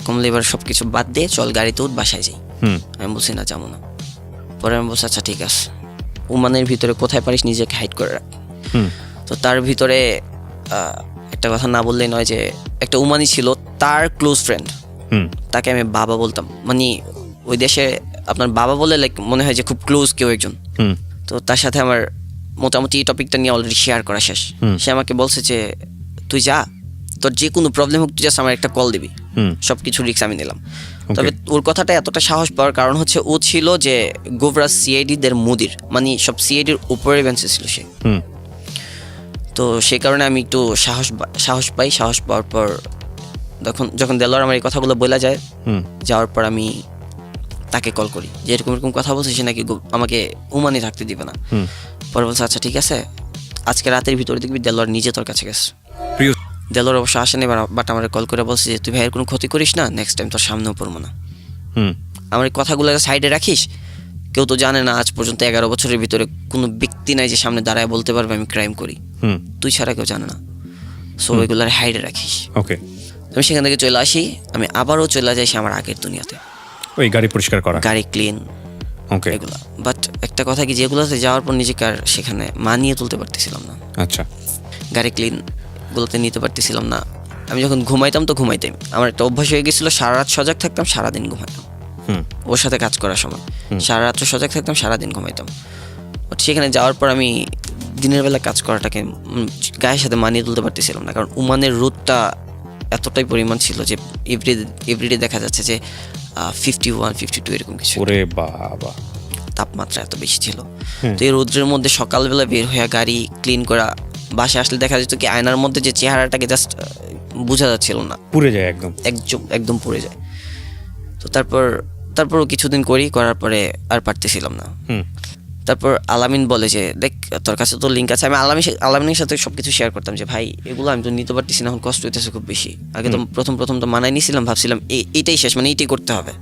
কমলে এবার সবকিছু বাদ দিয়ে চল গাড়িতে উঠ, বাসায় যাই। আমি বলছি না, যাবো না। পরে আমি বলছি আচ্ছা ঠিক আছে, ওমানের ভিতরে কোথায় পারিস নিজেকে হাইড করে রাখ। তো তার ভিতরে একটা কথা না বললেই নয়, যে একটা উমানি ছিল, তার ক্লোজ ফ্রেন্ড, তাকে আমি বাবা বলতাম। মানে ওই দেশে আপনার বাবা বলে লাইক মনে হয় যে খুব ক্লোজ কেউ একজন। তো তার সাথে আমার মোটামুটি এই টপিকটা নিয়ে অলরেডি শেয়ার করা শেষ। সে আমাকে বলছে যে তুই যা, তোর যে কোনো প্রবলেম হোক তুই জাস্ট আমার একটা কল দিবি, সব কিছু রিস্ক আমি নিলাম। তবে ওর কথাটা এতটা সাহস পাওয়ার কারণ হচ্ছে ও ছিল যে গোবরা সিআইডি দের মুদির, মানে সব সিআইডির উপরে বেঞ্চে ছিল সে। তো সেই কারণে আমি একটু সাহস পাই। সাহস পাওয়ার পর যখন দেলোয়ার আমার এই কথাগুলো বলা যায়, যাওয়ার পর আমি তাকে কল করি যে এরকম এরকম কথা বলছে, সে নাকি আমাকে উমানি থাকতে দিবে না। পরে বলছে আচ্ছা ঠিক আছে, আজকে রাতের ভিতরে দেখবি দেলোয়ার নিজে তোর কাছে গেছে। দেলোয়ার অবশ্য আসেনি, বাট আমার কল করে বলছে যে তুই ভাইয়ের কোনো ক্ষতি করিস না, নেক্সট টাইম তোর সামনেও পড়বো না। আমার এই কথাগুলো সাইডে রাখিস, কেউ তো জানে না আজ পর্যন্ত 11 বছরের ভিতরে কোনো ব্যক্তি নাই যে সামনে দাঁড়ায় বলতে পারবে আমি ক্রাইম করি, তুই ছাড়া কেউ জানে না, সো এগুলো হাইডে রাখিস। ওকে, আমি সেখান থেকে চলে আসি, আমি আবারও চলে যাই আমার আগের দুনিয়াতে, ওই গাড়ি পরিষ্কার করা, গাড়ি ক্লিন, ওকে এগুলো। বাট একটা কথা কি, যেগুলোতে যাওয়ার পর নিজেকে আর সেখানে মানিয়ে তুলতে পারতেছিলাম না। আচ্ছা, গাড়ি ক্লিন গুলোতে নিতে পারতেছিলাম না। আমি যখন ঘুমাইতাম তো ঘুমাইতাম, আমার একটা অভ্যাস হয়ে গেছিলো সারা রাত সজাগ থাকতাম, সারাদিন ঘুমাইতাম। ওর সাথে কাজ করার সময় সারা রাত্র সজাগ থাকতাম, সারাদিন ঘুমাইতাম। সেখানে যাওয়ার পর আমি দিনের বেলা কাজ করাটাকে গায়ের সাথে মানিয়ে তুলতে পারতেছিলাম না, কারণ উমানের রোদটা এতটাই পরিমাণ ছিল যে এভরিডে দেখা যাচ্ছে যে 51, 52 এরকম কিছু। ওরে বাবা, তাপমাত্রা এত বেশি ছিল। তো এই রোদ্রের মধ্যে সকালবেলা বের হয়ে গাড়ি ক্লিন করা, বাসায় আসলে দেখা যেত কি আয়নার মধ্যে যে চেহারাটাকে জাস্ট বোঝা যাচ্ছিল না, পুড়ে যায়, একদম পুড়ে যায়। তো তারপরও কিছুদিন করার পরে আর পারতেছিলাম না। তারপর আলামিন বলে যে দেখ তোর কাছে তো লিঙ্ক আছে। আমি আলামিনের সাথে সবকিছু শেয়ার করতাম যে ভাই এগুলো আমি তো নিতে পারতেছি না, এখন কষ্ট হইতেছে খুব বেশি। আগে তো প্রথম তো মানায় নিয়েছিলাম, ভাবছিলাম এইটাই শেষ, মানে এইটাই করতে হবে।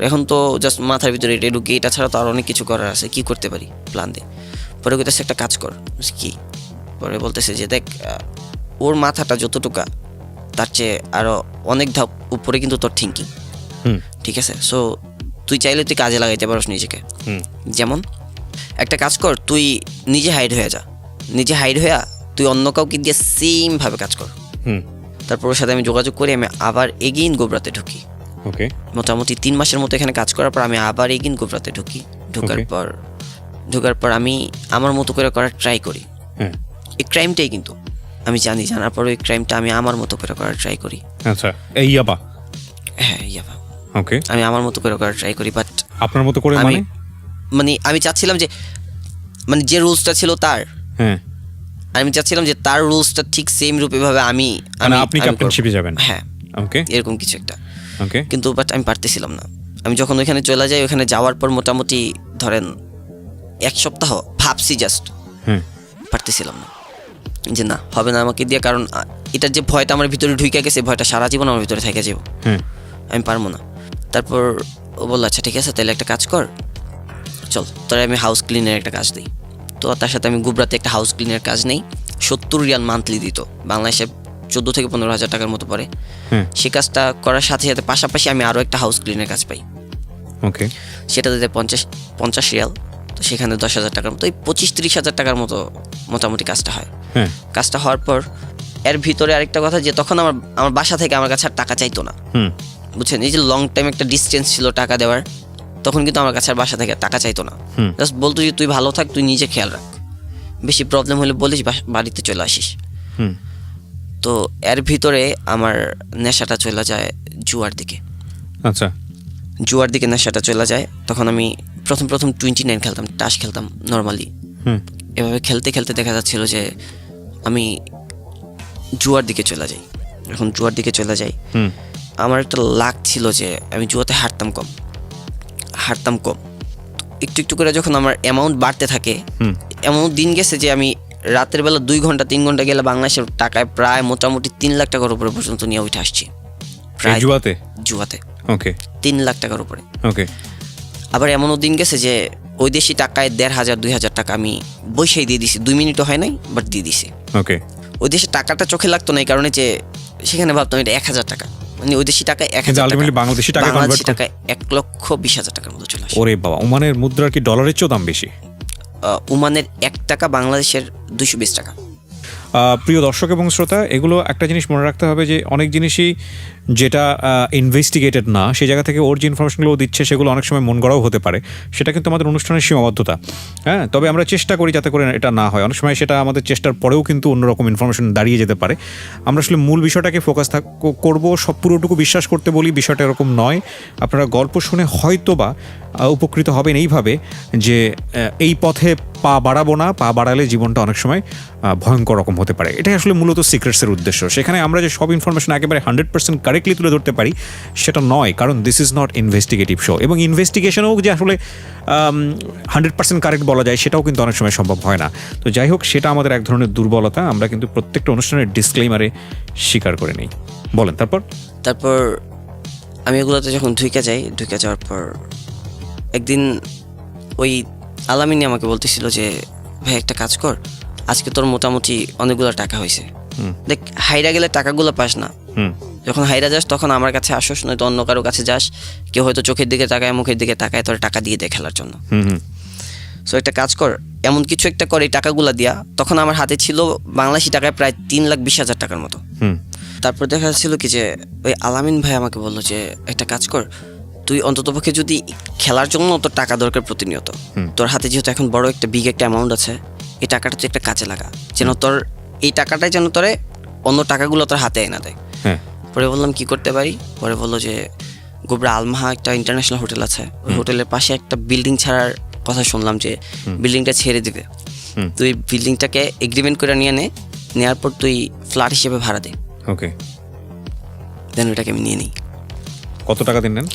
এখন তো জাস্ট মাথার ভিতরে এটা ঢুকে, এটা ছাড়া তো আর অনেক কিছু করার আছে, কি করতে পারি প্ল্যান দিয়ে। পরে কইতেছে একটা কাজ কর। কি? পরে বলতেছে যে দেখ ওর মাথাটা যতটুকা তার চেয়ে আরো অনেক ধাপ উপরে কিন্তু তোর থিঙ্কিং, ঠিক আছে? সো তুই চাইলে তুই কাজে লাগাইতে পারস নিজেকে। যেমন একটা কাজ কর, তুই নিজে হাইড হয়ে যা, নিজে হাইড হয়ে তুই অন্য কাউকে দিয়ে সেম ভাবে কাজ কর। তারপর ওর সাথে আমি যোগাযোগ করি, আমি আবার এগেইন গোবরাতে ঢুকি। ওকে, মোটামুটি 3 মাসের মতো এখানে কাজ করার পর আমি আবার এগেইন গোবরাতে ঢুকি। ঢোকার পর আমি আমার মতো করে করার ট্রাই করি। এই ক্রাইমটাই কিন্তু আমি জানার পর ওই ক্রাইমটা আমি আমার মতো করে করার ট্রাই করি। আচ্ছা, এই ইয়াবা? হ্যাঁ, ইয়াবা। ওকে, আমি আমার মতো করে করার ট্রাই করি, বাট আপনার মতো করে মানে আমি চাচ্ছিলাম যে মানে যে রুলসটা ছিল তার, আমি চাচ্ছিলাম যে তার রুলসটা ঠিক সেম রূপে ভাবে আমি আপনি ক্যাপ্টেনশিপে যাবেন। হ্যাঁ, ওকে, এরকম কিছু একটা। ওকে, কিন্তু বাট আমি পারতেছিলাম না। আমি যখন ওইখানে চলে যাই, ওখানে যাওয়ার পর মোটামুটি ধরেন 1 সপ্তাহ ভাবছি, জাস্ট পারতেছিলাম না, যে না হবে না আমাকে দিয়ে, কারণ এটার যে ভয়টা আমার ভিতরে ঢুকে গেছে, ভয়টা সারা জীবন আমার ভিতরে থেকে যাবো, আমি পারবো না। তারপর ও বললো আচ্ছা ঠিক আছে, তাহলে একটা কাজ কর, চল তোরা আমি হাউস ক্লিনের একটা কাজ দিই। তো তার সাথে আমি গুবরাতে একটা হাউস ক্লিনের কাজ নেই। 70 রিয়াল মান্থলি দিত, বাংলাদেশে 14 থেকে 15,000 টাকার মতো পড়ে। সে কাজটা করার সাথে সাথে পাশাপাশি আমি আরও একটা হাউস ক্লিনের কাজ পাই। ওকে, সেটা দিতে 50 রিয়াল, তো সেখানে 10,000 টাকার মতো, এই 25-30,000 টাকার মতো মোটামুটি কাজটা হয়। কাজটা হওয়ার পর এর ভিতরে আরেকটা কথা, যে তখন আমার বাসা থেকে আমার কাছে আর টাকা চাইতো না, বুঝছেন? এই যে লং টাইম একটা ডিস্টেন্স ছিল টাকা দেওয়ার, তখন কিন্তু আমার কাছে আর বাসা থেকে টাকা চাইতো না, জাস্ট বলতো যে তুই ভালো থাক, তুই নিজে খেয়াল রাখ, বেশি প্রবলেম হলে বলিস বাড়িতে চলে আসিস। তো এর ভিতরে আমার নেশাটা চলে যায় জুয়ার দিকে। আচ্ছা, জুয়ার দিকে নেশাটা চলে যায়। তখন আমি প্রথম 29 খেলতাম, টাস খেলতাম নর্মালি। এভাবে খেলতে খেলতে দেখা যাচ্ছিল যে আমি জুয়ার দিকে চলে যাই। এখন জুয়ার দিকে চলে যাই, আমার একটা লাক ছিল যে আমি জুয়াতে হারতাম কম। একটু একটু করে যখন আমার অ্যামাউন্ট বাড়তে থাকে, এমন দিন গেছে যে আমি রাতের বেলা 2 ঘন্টা 3 ঘন্টা গেলে বাংলাদেশের টাকায় প্রায় মোটামুটি 3 লাখ টাকার উপরে পর্যন্ত নিয়ে উঠে আসছি, প্রায় জুয়াতে। ওকে, 3 লাখ টাকার উপরে। ওকে, আবার এমনও দিন গেছে যে ওই দেশি টাকায় 1,500-2,000 টাকা আমি বৈশাই দিয়ে দিছি, 2 মিনিটও হয় নাই, বাট দিয়ে দিছি। ওকে, ওই দেশে টাকাটা চোখে লাগতো না, এই কারণে যে সেখানে ভাবতাম এটা 1,000 টাকা, মানে ওই দেশি টাকায় 1,000 টাকা, বাংলাদেশি টাকায় 1,20,000 টাকার মতো চলে আসে। ওরে বাবা, ওমানের মুদ্রার কি ডলারের চেয়েও দাম বেশি? ওমানের 1 টাকা বাংলাদেশের 220 টাকা। প্রিয় দর্শক এবং শ্রোতা, এগুলো একটা জিনিস মনে রাখতে হবে যে অনেক জিনিসই যেটা ইনভেস্টিগেটেড না, সেই জায়গা থেকে ওর যে ইনফরমেশনগুলো দিচ্ছে সেগুলো অনেক সময় মন গড়াও হতে পারে। সেটা কিন্তু আমাদের অনুষ্ঠানের সীমাবদ্ধতা। হ্যাঁ, তবে আমরা চেষ্টা করি যাতে করে এটা না হয়। অনেক সময় সেটা আমাদের চেষ্টার পরেও কিন্তু অন্যরকম ইনফরমেশন দাঁড়িয়ে যেতে পারে। আমরা আসলে মূল বিষয়টাকে ফোকাস করবো, সব পুরোটুকু বিশ্বাস করতে বলি, বিষয়টা এরকম নয়। আপনারা গল্প শুনে হয়তো বা উপকৃত হবেন এইভাবে যে এই পথে পা বাড়াবো না, পা বাড়ালে জীবনটা অনেক সময় ভয়ঙ্কর রকম হতে পারে। এটাই আসলে মূলত সিক্রেটসের উদ্দেশ্য। সেখানে আমরা যে সব ইনফরমেশন একেবারে 100% কারেক্টলি তুলে ধরতে পারি সেটা নয়, কারণ this is not investigative show. এবং ইনভেস্টিগেশনেও যে আসলে 100% কারেক্ট বলা যায় সেটাও কিন্তু অনেক সময় সম্ভব হয় না। তো যাই হোক, সেটা আমাদের এক ধরনের দুর্বলতা, আমরা কিন্তু প্রত্যেকটা অনুষ্ঠানের ডিসক্লেইমারে স্বীকার করে নিই। বলেন তারপর আমি এগুলোতে যখন ঢুকে যাওয়ার পর একদিন ওই আলামিনী আমাকে বলতেছিল যে ভাই একটা কাজ কর, আজকে তোর মোটামুটি অনেকগুলো টাকা হয়েছে, দেখ হাইরা গেলে টাকাগুলো পাস না, যখন হাইরা যাস তখন আমার কাছে আসোস, নয়তো অন্য কারো কাছে যাস, কেউ হয়তো চোখের দিকে তাকায়, মুখের দিকে তাকায়, তোর টাকা দিয়ে দেয় খেলার জন্য। সো একটা কাজ কর, এমন কিছু একটা কর এই টাকাগুলো দিয়া। তখন আমার হাতে ছিল বাংলাদেশি টাকায় প্রায় 3,20,000 টাকার মতো। তারপর দেখা যাচ্ছিল কি যে ওই আলামিন ভাই আমাকে বললো যে একটা কাজ কর, তুই অন্ততপক্ষে যদি খেলার জন্য তোর টাকা দরকার প্রতিনিয়ত, তোর হাতে যেহেতু এখন বড় একটা বিগ একটা অ্যামাউন্ট আছে, এই টাকাটা তুই একটা কাজে লাগা, যেন তোর এই টাকাটাই যেন তোরে অন্য টাকাগুলো তোর হাতে এনে দেয়। পরে বললাম কি করতে পারি? পরে বললো যে গোবরা আলমাহা একটা ইন্টারন্যাশনাল হোটেল আছে, ওই হোটেলের পাশে একটা বিল্ডিং ছাড়ার কথা শুনলাম, যে বিল্ডিংটা ছেড়ে দিবে, তুই বিল্ডিংটাকে এগ্রিমেন্ট করে নেওয়ার পর তুই ফ্ল্যাট হিসেবে ভাড়া দে। ওকে, দেন ওইটাকে আমি নিয়ে নিই। কত টাকা দিন নেন?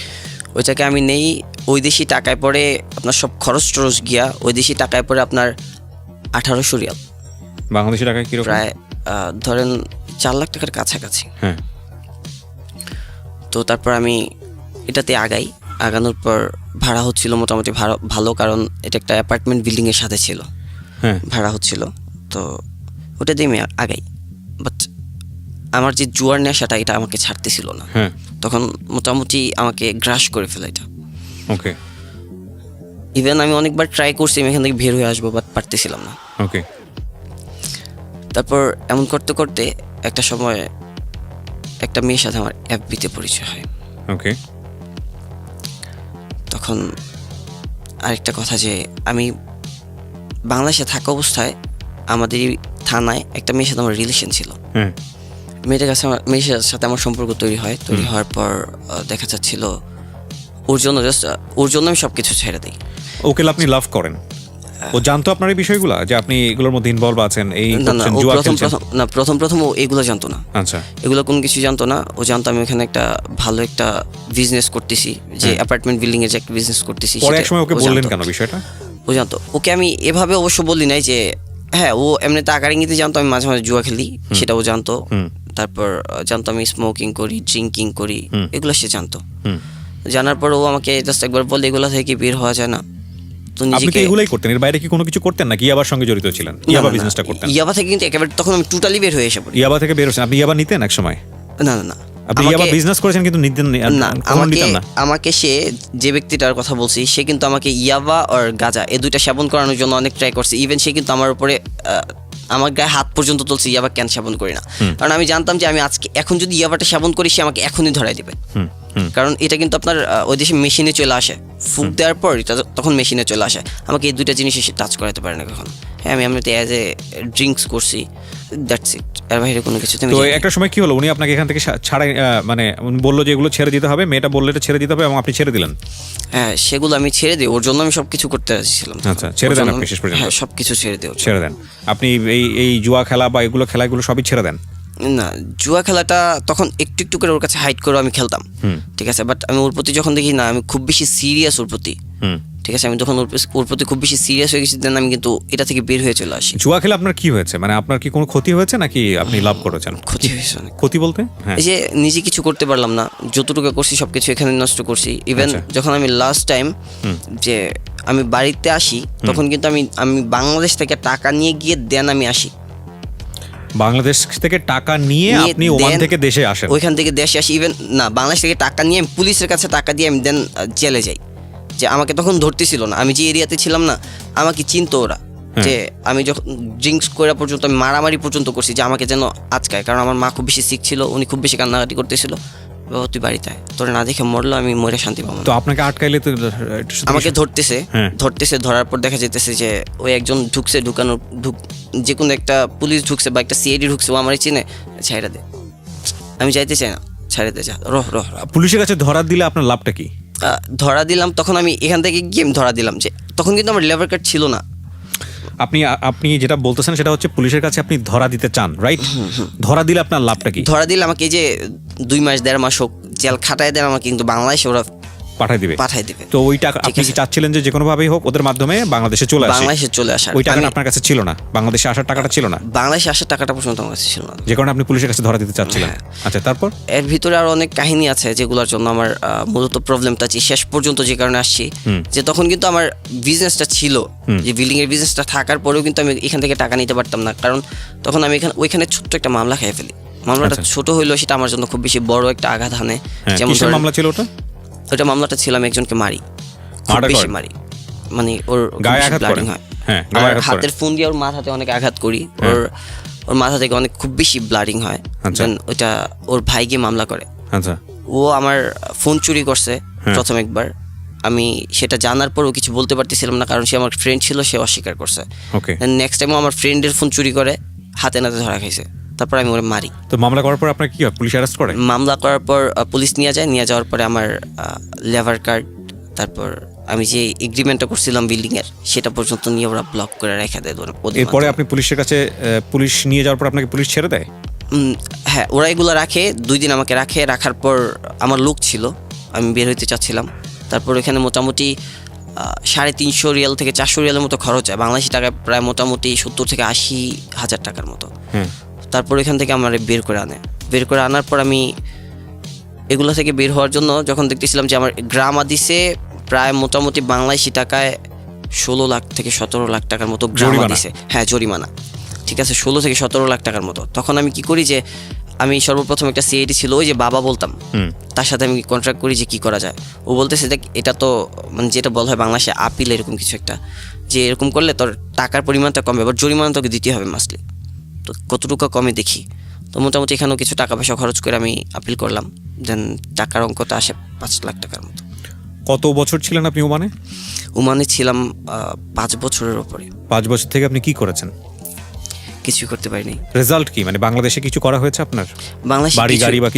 ওইটাকে আমি নেই, ওই দেশি টাকায় পরে আপনার সব খরচ টরচ গিয়া ওই দেশি টাকায় পরে আপনার 1800 রিয়াল, বাংলাদেশি টাকায় কিরকম? প্রায় ধরেন 4 লাখ টাকার কাছাকাছি। হ্যাঁ। তো তারপর আমি এটাতে আগানোর পর ভাড়া হচ্ছিল মোটামুটি ভালো, কারণ এটা একটা অ্যাপার্টমেন্ট বিল্ডিংয়ের সাথে ছিল, ভাড়া হচ্ছিল। তো ওটা দিয়ে আমি আগাই, বাট আমার যে জুয়ার নেশাটা এটা আমাকে ছাড়তেছিল না। তখন মোটামুটি আমাকে গ্রাস করে ফেলে এটা। ওকে। ইভেন আমি অনেকবার ট্রাই করছি আমি এখান থেকে বের হয়ে আসবো, বাট পারতেছিলাম না। ওকে। তারপর এমন করতে করতে একটা সময় একটা মেয়ের সাথে আমার এফবিতে পরিচয় হয়। ওকে। তখন আরেকটা কথা, যে আমি বাংলাদেশে থাকা অবস্থায় আমাদের থানায় একটা মেয়ের সাথে আমার রিলেশন ছিল। মেয়েটার সাথে আমার সম্পর্ক তৈরি হওয়ার পর দেখা যাচ্ছিল ওর জন্য আমি সবকিছু ছেড়ে দিই। ওকে আপনি লাভ করেন? ও জানতো আপনার এই বিষয়গুলো, যে আপনি এগুলোর মধ্যে ইনভলভ আছেন? এই প্রথম ও এগুলো জানতো না। আচ্ছা। এগুলো কোনো কিছু জানতো না। ও জানতো আমি ওখানে একটা ভালো একটা বিজনেস করতেছি, যে অ্যাপার্টমেন্ট বিল্ডিং এর যে একটা বিজনেস করতেছি। পরে এক সময় ওকে বললেন কেন বিষয়টা? ও জানতো। ওকে আমি এভাবে অবশ্য বলি নাই যে হ্যাঁ, ও এমনিতে আকার ইঙ্গিতে জানতো আমি মাঝে মাঝে জুয়া খেলি, সেটা ও জানতো। তারপর জানতো আমি স্মোকিং করি, ড্রিঙ্কিং করি, এগুলো সে জানতো। জানার পর ও আমাকে জাস্ট একবার বললে এগুলো থেকে বের হওয়া যায় না। আপনি তো এগুলাই করতেন, এর বাইরে কি কোনো কিছু করতেন নাকি ইয়াবার সঙ্গে জড়িত ছিলেন? ইয়াবা বিজনেসটা করতেন? ইয়াবা থেকে কিন্তু একেবারে তখন আমি টোটালি বের হয়ে এসে পড়ি। ইয়াবা থেকে বের হয়েছেন আপনি? ইয়াবা নিতেন এক সময়? না আপনি ইয়াবা বিজনেস করেছেন কিন্তু নিতেন না? আমাকে সে যে ব্যক্তিটার কথা বলছি, সে কিন্তু আমাকে ইয়াবা আর গাঁজা এই দুইটা সেবন করানোর জন্য অনেক ট্রাই করছে। ইভেন সে কিন্তু আমার উপরে আমার গায়ে হাত পর্যন্ত তুলছে ইয়াবা কেন সেবন করি না, কারণ আমি জানতাম যে আমি এখন যদি ইয়াবাটা সেবন করি সে আমাকে এখনই ধরাই দেবে। কারণ এটা কিন্তু আপনার ওই দেশে মেশিনে চলে আসে, ফুক দেওয়ার পর এটা তখন মেশিনে চলে আসে। আমাকে এই দুইটা জিনিস এসে টাচ করাতে পারে না কখনো। হ্যাঁ, আমি এমনিতে অ্যাজ এ ড্রিঙ্কস করছি, দ্যাটস ইট, এর বাইরে কোনো কিছু। তো একটা সময় কি হলো, উনি আপনাকে এখান থেকে ছাড়াই, মানে বললো যে এগুলো ছেড়ে দিতে হবে, মেয়েটা বললে এটা ছেড়ে দিতে হবে, এবং আপনি ছেড়ে দিলেন? হ্যাঁ, সেগুলো আমি ছেড়ে দিই, ওর জন্য আমি সবকিছু করতে রাজিছিলাম। আচ্ছা, ছেড়ে দেন আপনি শেষ পর্যন্ত? হ্যাঁ, সবকিছু ছেড়ে দিই। ছেড়ে দেন আপনি এই জুয়া খেলা বা এগুলো খেলাগুলো সবই ছেড়ে দেন? না, জুয়া খেলাটা তখন একটু একটু করে ওর কাছে হাইড করে আমি খেলতাম, ঠিক আছে, বাট আমি ওর প্রতি যখন দেখি না আমি খুব বেশি সিরিয়াস ওর প্রতি, ঠিক আছে, আমি তখন ওর প্রতি খুব বেশি সিরিয়াস হয়ে গেছি, দেন আমি কিন্তু এটা থেকে বের হয়ে চলে আসি। জুয়া খেলে আপনার কি হয়েছে? মানে আপনার কি কোনো ক্ষতি হয়েছে নাকি আপনি লাভ করেছেন? ক্ষতি হয়েছে। ক্ষতি বলতে? এই যে নিজে কিছু করতে পারলাম না, যতটুকু করছি সবকিছু এখানে নষ্ট করছি। ইভেন যখন আমি লাস্ট টাইম যে আমি বাড়িতে আসি, তখন কিন্তু আমি বাংলাদেশ থেকে টাকা নিয়ে গিয়ে দেন আমি আসি। বাংলাদেশ থেকে টাকা নিয়ে আপনি ওমান থেকে দেশে আসেন? ওইখান থেকে দেশে আসি। ইভেন না, বাংলাদেশ থেকে টাকা নিয়ে আমি পুলিশের কাছে টাকা দিয়ে আমি দেন জেলে যাই। যে আমাকে তখন ধরতেছিল না, আমি যে এরিয়াতে ছিলাম না, আমাকে চিনতো ওরা, যে আমি যখন ড্রিঙ্কস করা পর্যন্ত আমি মারামারি পর্যন্ত করছি যে আমাকে যেন আজকায়, কারণ আমার মা খুব বেশি সিক ছিল, উনি খুব বেশি কান্নাকাটি করতেছিল, বাবা তুই বাড়িতে তোর না দেখে মরলো, আমি মরে শান্তি পাবো। তো আপনাকে আটকাইলে তো আমাকে ধরতেছে ধরার পর দেখা যেতেছে যে ওই একজন ঢুকছে, যে কোনো একটা পুলিশ ঢুকছে বা একটা সিআইডি ঢুকছে, ও আমার চিনে, ছাইড়া দে, আমি যাইতে চাই না, ছাইড়া দে, যা রহ। পুলিশের কাছে ধরা দিলে আপনার লাভটা কি? ধরা দিলাম, তখন আমি এখান থেকে গিয়ে ধরা দিলাম যে তখন কিন্তু আমার লেবার কার্ড ছিল না। আপনি যেটা বলতেছেন সেটা হচ্ছে পুলিশের কাছে আপনি ধরা দিতে চান, রাইট? ধরা দিলে আপনার লাভটা কি? ধরা দিলে আমাকে যে 2 মাস 1.5 মাস হোক জেল খাটায় দেন, আমাকে কিন্তু বাংলাদেশে ওরা পাঠাই দিবে। তো ওই টাকা আপনি কি চাচ্ছিলেন যে কোনো ভাবেই হোক ওদের মাধ্যমে বাংলাদেশে চলে আসা? ওই টাকাটা আপনার কাছে ছিল না, বাংলাদেশে আসার টাকাটা ছিল না? বাংলাদেশে আসার টাকাটা পর্যন্ত আমার কাছে ছিল না, যে কারণে আপনি পুলিশের কাছে ধরা দিতে চাচ্ছিলেন। আচ্ছা, তারপর এর ভিতরে আরো অনেক কাহিনী আছে যেগুলোর জন্য আমার মূলত প্রবলেমটা শেষ পর্যন্ত যে কারণে আসছি, যে তখন কিন্তু আমার বিজনেসটা ছিল, যে বিল্ডিং এর বিজনেসটা থাকার পরেও কিন্তু আমি এখান থেকে টাকা নিতে পারতাম না, কারণ তখন আমি ওইখানে ছোট্ট একটা মামলা খেয়ে ফেলি। মামলাটা ছোট হইলেও সেটা আমার জন্য খুব বেশি বড় একটা আঘাত হানে। যেমন মামলা ছিল ওটা মামলাটা ছিল আমি একজনকে মারি, মানে ওর গায়ে আঘাত ব্লাডিং হয়, আমার হাতের ফোন দিয়ে ওর মাথাতে অনেক আঘাত করি, ওর মাথা থেকে অনেক খুব বেশি ব্লাডিং হয়। ওইটা ওর ভাই গিয়ে মামলা করে। ও আমার ফোন চুরি করছে প্রথম একবার, আমি সেটা জানার পরও কিছু বলতে পারতেছিলাম না, কারণ সে আমার ফ্রেন্ড ছিল, সে অস্বীকার করছে। নেক্সট টাইম আমার ফ্রেন্ডের ফোন চুরি করে হাতে নাতে ধরা খাইছে, তারপর আমি ওরে মারি। তো মামলা করার পর আপনার কি হয়? পুলিশ অ্যারেস্ট করে? মামলা করার পর পুলিশ নিয়ে যাওয়ার পরে আমার লেবার কার্ড, তারপর আমি যে এগ্রিমেন্টটা করছিলাম বিল্ডিং এর, সেটা পর্যন্ত নিয়ে ওরা ব্লক করে রেখে দেয়। এরপরে আপনি পুলিশের কাছে, পুলিশ নিয়ে যাওয়ার পর আপনাকে পুলিশ ছেড়ে দেয়? হ্যাঁ, ওরা এগুলো রাখে, 2 দিন আমাকে রাখার পর আমার লোক ছিল, আমি বের হইতে চাচ্ছিলাম। তারপর এখানে মোটামুটি 350 রিয়াল থেকে 400 রিয়ালের মতো খরচ হয়, বাংলাদেশি টাকায় প্রায় মোটামুটি 70 থেকে 80 হাজার টাকার মতো। তারপর এখান থেকে আমার বের করে আনার পর আমি এগুলো থেকে বের হওয়ার জন্য যখন দেখতেছিলাম যে আমার গ্রামা দিছে প্রায় মোটামুটি বাংলাদেশি টাকায় 16 লাখ থেকে 17 লাখ টাকার মতো গ্রামা দিছে। হ্যাঁ, জরিমানা, ঠিক আছে, 16 থেকে 17 লাখ টাকার মতো। তখন আমি কি করি যে আমি সর্বপ্রথম একটা সিআইডি ছিল, ওই যে বাবা বলতাম, তার সাথে আমি কন্ট্রাক্ট করি যে কি করা যায়। ও বলতেছে দেখ, এটা তো মানে যেটা বলা হয় বাংলাদেশে আপিল, এরকম কিছু একটা, যে এরকম করলে তোর টাকার পরিমাণটা কমবে, আবার জরিমানা তোকে দিতে হবে মাসলি, তো কতটুকু কমে দেখি। তো মোটামুটি এখানেও কিছু টাকা পয়সা খরচ করে আমি আপিল করলাম, দেন টাকার অঙ্কটা আসে 5 লাখ টাকার মতো। কত বছর ছিলেন আপনি ওমানে? ওমানে ছিলাম 5 বছরের উপরে। 5 বছর থেকে আপনি কি করেছেন? কিছুই করতে পারিনি। রেজাল্ট কি? মানে বাংলাদেশে কিছু করা হয়েছে আপনার? বাংলাদেশে বাড়ি গাড়ি বা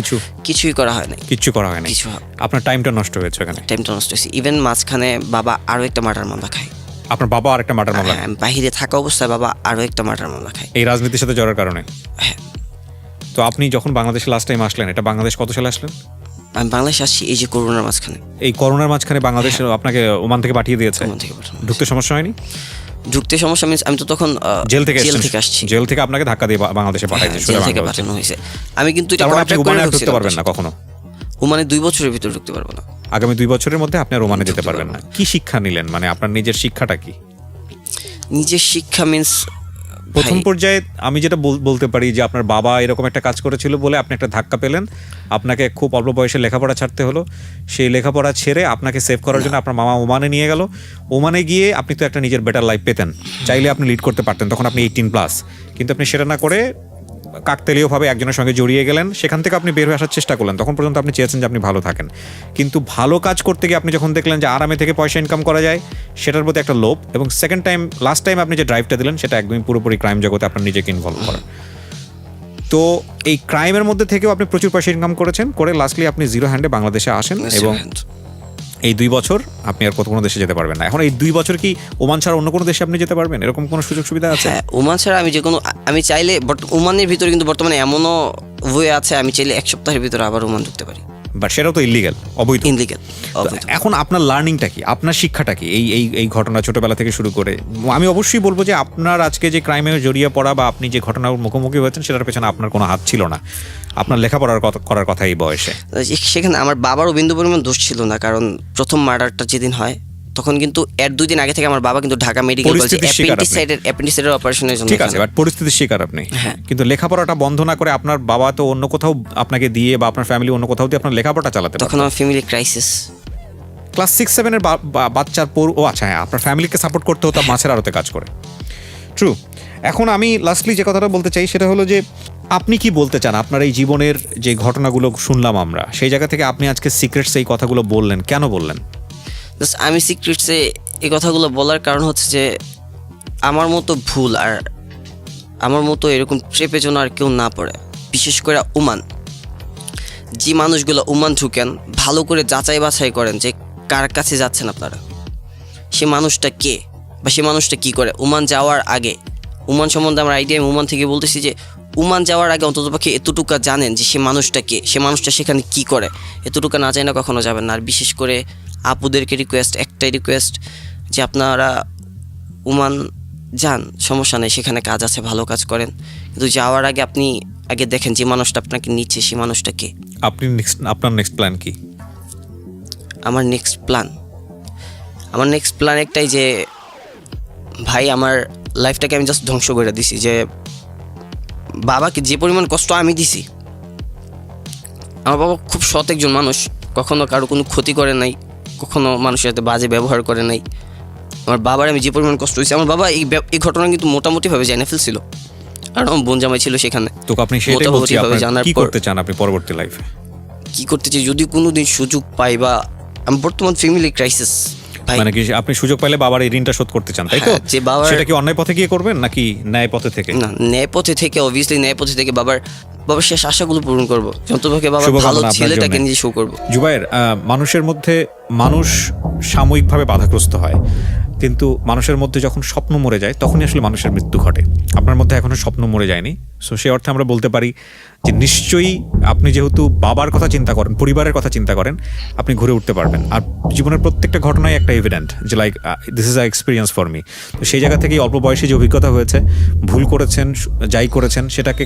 কিছুই করা হয় না। কিচ্ছু করা হয় না? আপনার টাইমটা নষ্ট হয়েছে ওখানে? টাইমটা নষ্ট হয়েছে। ইভেন মাঝখানে বাবা আরো একটা মার্ডার মামলা খায়। আপনার বাবা আরেকটা মার্ডার মামলা? হ্যাঁ, বাইরে থাকা অবস্থায় বাবা আরো একটা মার্ডার মামলা খায়, এই রাজনীতির সাথে জড়ার কারণে। হ্যাঁ। তো আপনি যখন বাংলাদেশে লাস্ট টাইম আসলেন, এটা বাংলাদেশ কত সালে আসলেন? আমি বাংলাদেশে আসছি এই যে করোনার মাঝখানে। এই করোনার মাঝখানে বাংলাদেশ আপনাকে ওমান থেকে পাঠিয়ে দিয়েছে? ঢুকতে সমস্যা হয়নি? ঢুকতে সমস্যা মিন্স আমি তো তখন জেল থেকে আসছি। জেল থেকে আপনাকে ধাক্কা দিয়ে বাংলাদেশে পাঠাইছে? জেল থেকে পাঠানো হয়েছে। আমি কিন্তু এটা কন্ট্রাক্ট করে ঢুকতে পারবেন না কখনো? ওমানে 2 বছরের ভিতর ঢুকতে পারবো না। আগামী 2 বছরের মধ্যে আপনি আর ওমানে যেতে পারবেন না। কি শিক্ষা নিলেন? মানে আপনার নিজের শিক্ষাটা কি? নিজের শিক্ষা মিন্স প্রথম পর্যায়ে আমি যেটা বলতে পারি যে আপনার বাবা এরকম একটা কাজ করেছিল বলে আপনি একটা ধাক্কা পেলেন, আপনাকে খুব অল্প বয়সে লেখাপড়া ছাড়তে হলো। সেই লেখাপড়া ছেড়ে আপনাকে সেভ করার জন্য আপনার মামা ওমানে নিয়ে গেল। ওমানে গিয়ে আপনি তো একটা নিজের বেটার লাইফ পেতেন, চাইলে আপনি লিড করতে পারতেন, তখন আপনি 18+, কিন্তু আপনি সেটা না করে কাকতালীয়ভাবে একজনের সঙ্গে জড়িয়ে গেলেন। সেখান থেকে আপনি বের হয়ে আসার চেষ্টা করলেন। তখন পর্যন্ত আপনি চেয়েছেন যে আপনি ভালো থাকেন, কিন্তু ভালো কাজ করতে গিয়ে আপনি যখন দেখলেন যে আরামে থেকে পয়সা ইনকাম করা যায়, সেটার প্রতি একটা লোভ, এবং সেকেন্ড টাইম লাস্ট টাইম আপনি যে ড্রাইভটা দিলেন সেটা একদমই পুরোপুরি ক্রাইম জগতে আপনার নিজেকে ইনভলভ করা। তো এই ক্রাইমের মধ্যে থেকেও আপনি প্রচুর পয়সা ইনকাম করেছেন, করে লাস্টলি আপনি জিরো হ্যান্ডে বাংলাদেশে আসেন, এবং এই 2 বছর আপনি আর কোনো দেশে যেতে পারবেন না। এখন এই 2 বছর কি ওমান ছাড়া অন্য কোনো দেশে আপনি যেতে পারবেন? এরকম কোনো সুযোগ সুবিধা আছে? হ্যাঁ, ওমান ছাড়া আমি চাইলে ওমানের ভিতরে কিন্তু বর্তমানে এমনও ওয়ে আছে, আমি চাইলে 1 সপ্তাহের ভিতরে আবার ওমান ঢুকতে পারি। বাট সেটাও তো ইলিগাল, অবৈধ। এখন আপনার লার্নিংটা কি? আপনার শিক্ষাটা কি এই ঘটনা ছোটবেলা থেকে শুরু করে? আমি অবশ্যই বলবো যে আপনার আজকে যে ক্রাইমে জড়িয়ে পড়া বা আপনি যে ঘটনার মুখোমুখি হয়েছেন সেটার পেছনে আপনার কোনো হাত ছিল না, আপনার লেখাপড়ার করার কথা এই বয়সে। সেখানে আমার বাবারও বিন্দু পরিমাণ দোষ ছিল না, কারণ প্রথম মার্ডারটা যেদিন হয় তখন কিন্তু এর 2 দিন আগে থেকে আমার বাবা কিন্তু ঢাকা মেডিকেল কলেজে অ্যাপেন্ডিসাইটের অপারেশনের জন্য। ঠিক আছে, বাট পরিস্থিতির শিকার আপনি। কিন্তু লেখাপড়াটা বন্ধ না করে আপনার বাবা তো অন্য কোথাও আপনাকে দিয়ে বা আপনার ফ্যামিলি অন্য কোথাও দিয়ে আপনার লেখাপড়া চালাতে পারে। তখন আমার ফ্যামিলি ক্রাইসিস। ক্লাস 6-7 এর বাচ্চার পর, ও আচ্ছা হ্যাঁ, আপনার ফ্যামিলিকে সাপোর্ট করতে হতো মাছের আড়তে কাজ করে। ট্রু। এখন আমি লাস্টলি যে কথাটা বলতে চাই সেটা হলো যে আপনি কি বলতে চান আপনার এই জীবনের যে ঘটনাগুলো শুনলাম আমরা, সেই জায়গা থেকে আপনি আজকে সিক্রেটস এই কথাগুলো বললেন, কেন বললেন? আমি সিক্রেটসে এই কথাগুলো বলার কারণ হচ্ছে যে আমার মতো ভুল আর আমার মতো এরকম ট্রেপে যেন আর কেউ না পড়ে। বিশেষ করে ওমান, যে মানুষগুলো ওমান ঢুকেন, ভালো করে যাচাই বাছাই করেন যে কার কাছে যাচ্ছেন আপনারা, সে মানুষটা কে বা সে মানুষটা কি করে। ওমান যাওয়ার আগে, ওমান সম্বন্ধে আমার আইডিয়া, আমি ওমান থেকে বলতেছি যে ওমান যাওয়ার আগে অন্ততপক্ষে এতটুকু জানেন যে সে মানুষটা কে, সে মানুষটা সেখানে কি করে। এতটুকু না জানি না কখনো যাবেন না। আর বিশেষ করে আপুদেরকে রিকোয়েস্ট, একটাই রিকোয়েস্ট যে আপনারা ওমান যান, সমস্যা নেই, সেখানে কাজ আছে, ভালো কাজ করেন, কিন্তু যাওয়ার আগে আপনি আগে দেখেন যে মানুষটা আপনাকে নিচ্ছে সে মানুষটা কে। আপনার নেক্সট প্ল্যান কি? আমার নেক্সট প্ল্যান একটাই যে ভাই আমার লাইফটাকে আমি জাস্ট ধ্বংস করে দিছি। যে বাবাকে যে পরিমাণ কষ্ট আমি দিছি, আমার বাবা খুব সৎ একজন মানুষ, কখনো কারো কোনো ক্ষতি করে নাই, কখনো মানুষের সাথে বাজে ব্যবহার করে নাই। আমার বাবার আমি যে পরিমাণ কষ্ট হয়েছে, আমার বাবা এই ঘটনা কিন্তু মোটামুটিভাবে জেনে ফেলছিল, আর আমার বোন জামাই ছিল সেখানে। তো আপনি সেটাই বলছি, আপনার কি করতে চান আপনি পরবর্তী লাইফে? কি করতে চাই, যদি কোনোদিন সুযোগ পাই, বা আমি বর্তমান ফ্যামিলি ক্রাইসিস, মানে কি আপনি সুযোগ পাইলে বাবার এই ঋণটা শোধ করতে চান, তাই তো? যে বাবার, সেটা কি অন্যায় পথে গিয়ে করবেন নাকি ন্যায় পথে থেকে? না, ন্যায় পথে থেকে, অবভিয়াসলি ন্যায় পথে থেকে বাবার শেষ আশাগুলো পূরণ করবো, যন্ত্রভাগে বাবার ভালো ছেলেটাকে নিজে শো করবো। জুবায়ের, মানুষের মধ্যে মানুষ সাময়িকভাবে বাধাগ্রস্ত হয়, কিন্তু মানুষের মধ্যে যখন স্বপ্ন মরে যায় তখনই আসলে মানুষের মৃত্যু ঘটে। আপনার মধ্যে এখনো স্বপ্ন মরে যায়নি, সো সেই অর্থে আমরা বলতে পারি যে নিশ্চয়ই আপনি যেহেতু বাবার কথা চিন্তা করেন, পরিবারের কথা চিন্তা করেন, আপনি ঘুরে উঠতে পারবেন। আর জীবনের প্রত্যেকটা ঘটনাই একটা এভিডেন্ট যে like this is a experience for me. তো সেই জায়গা থেকেই অল্প বয়সে যে অভিজ্ঞতা হয়েছে, ভুল করেছেন, যাই করেছেন, সেটাকে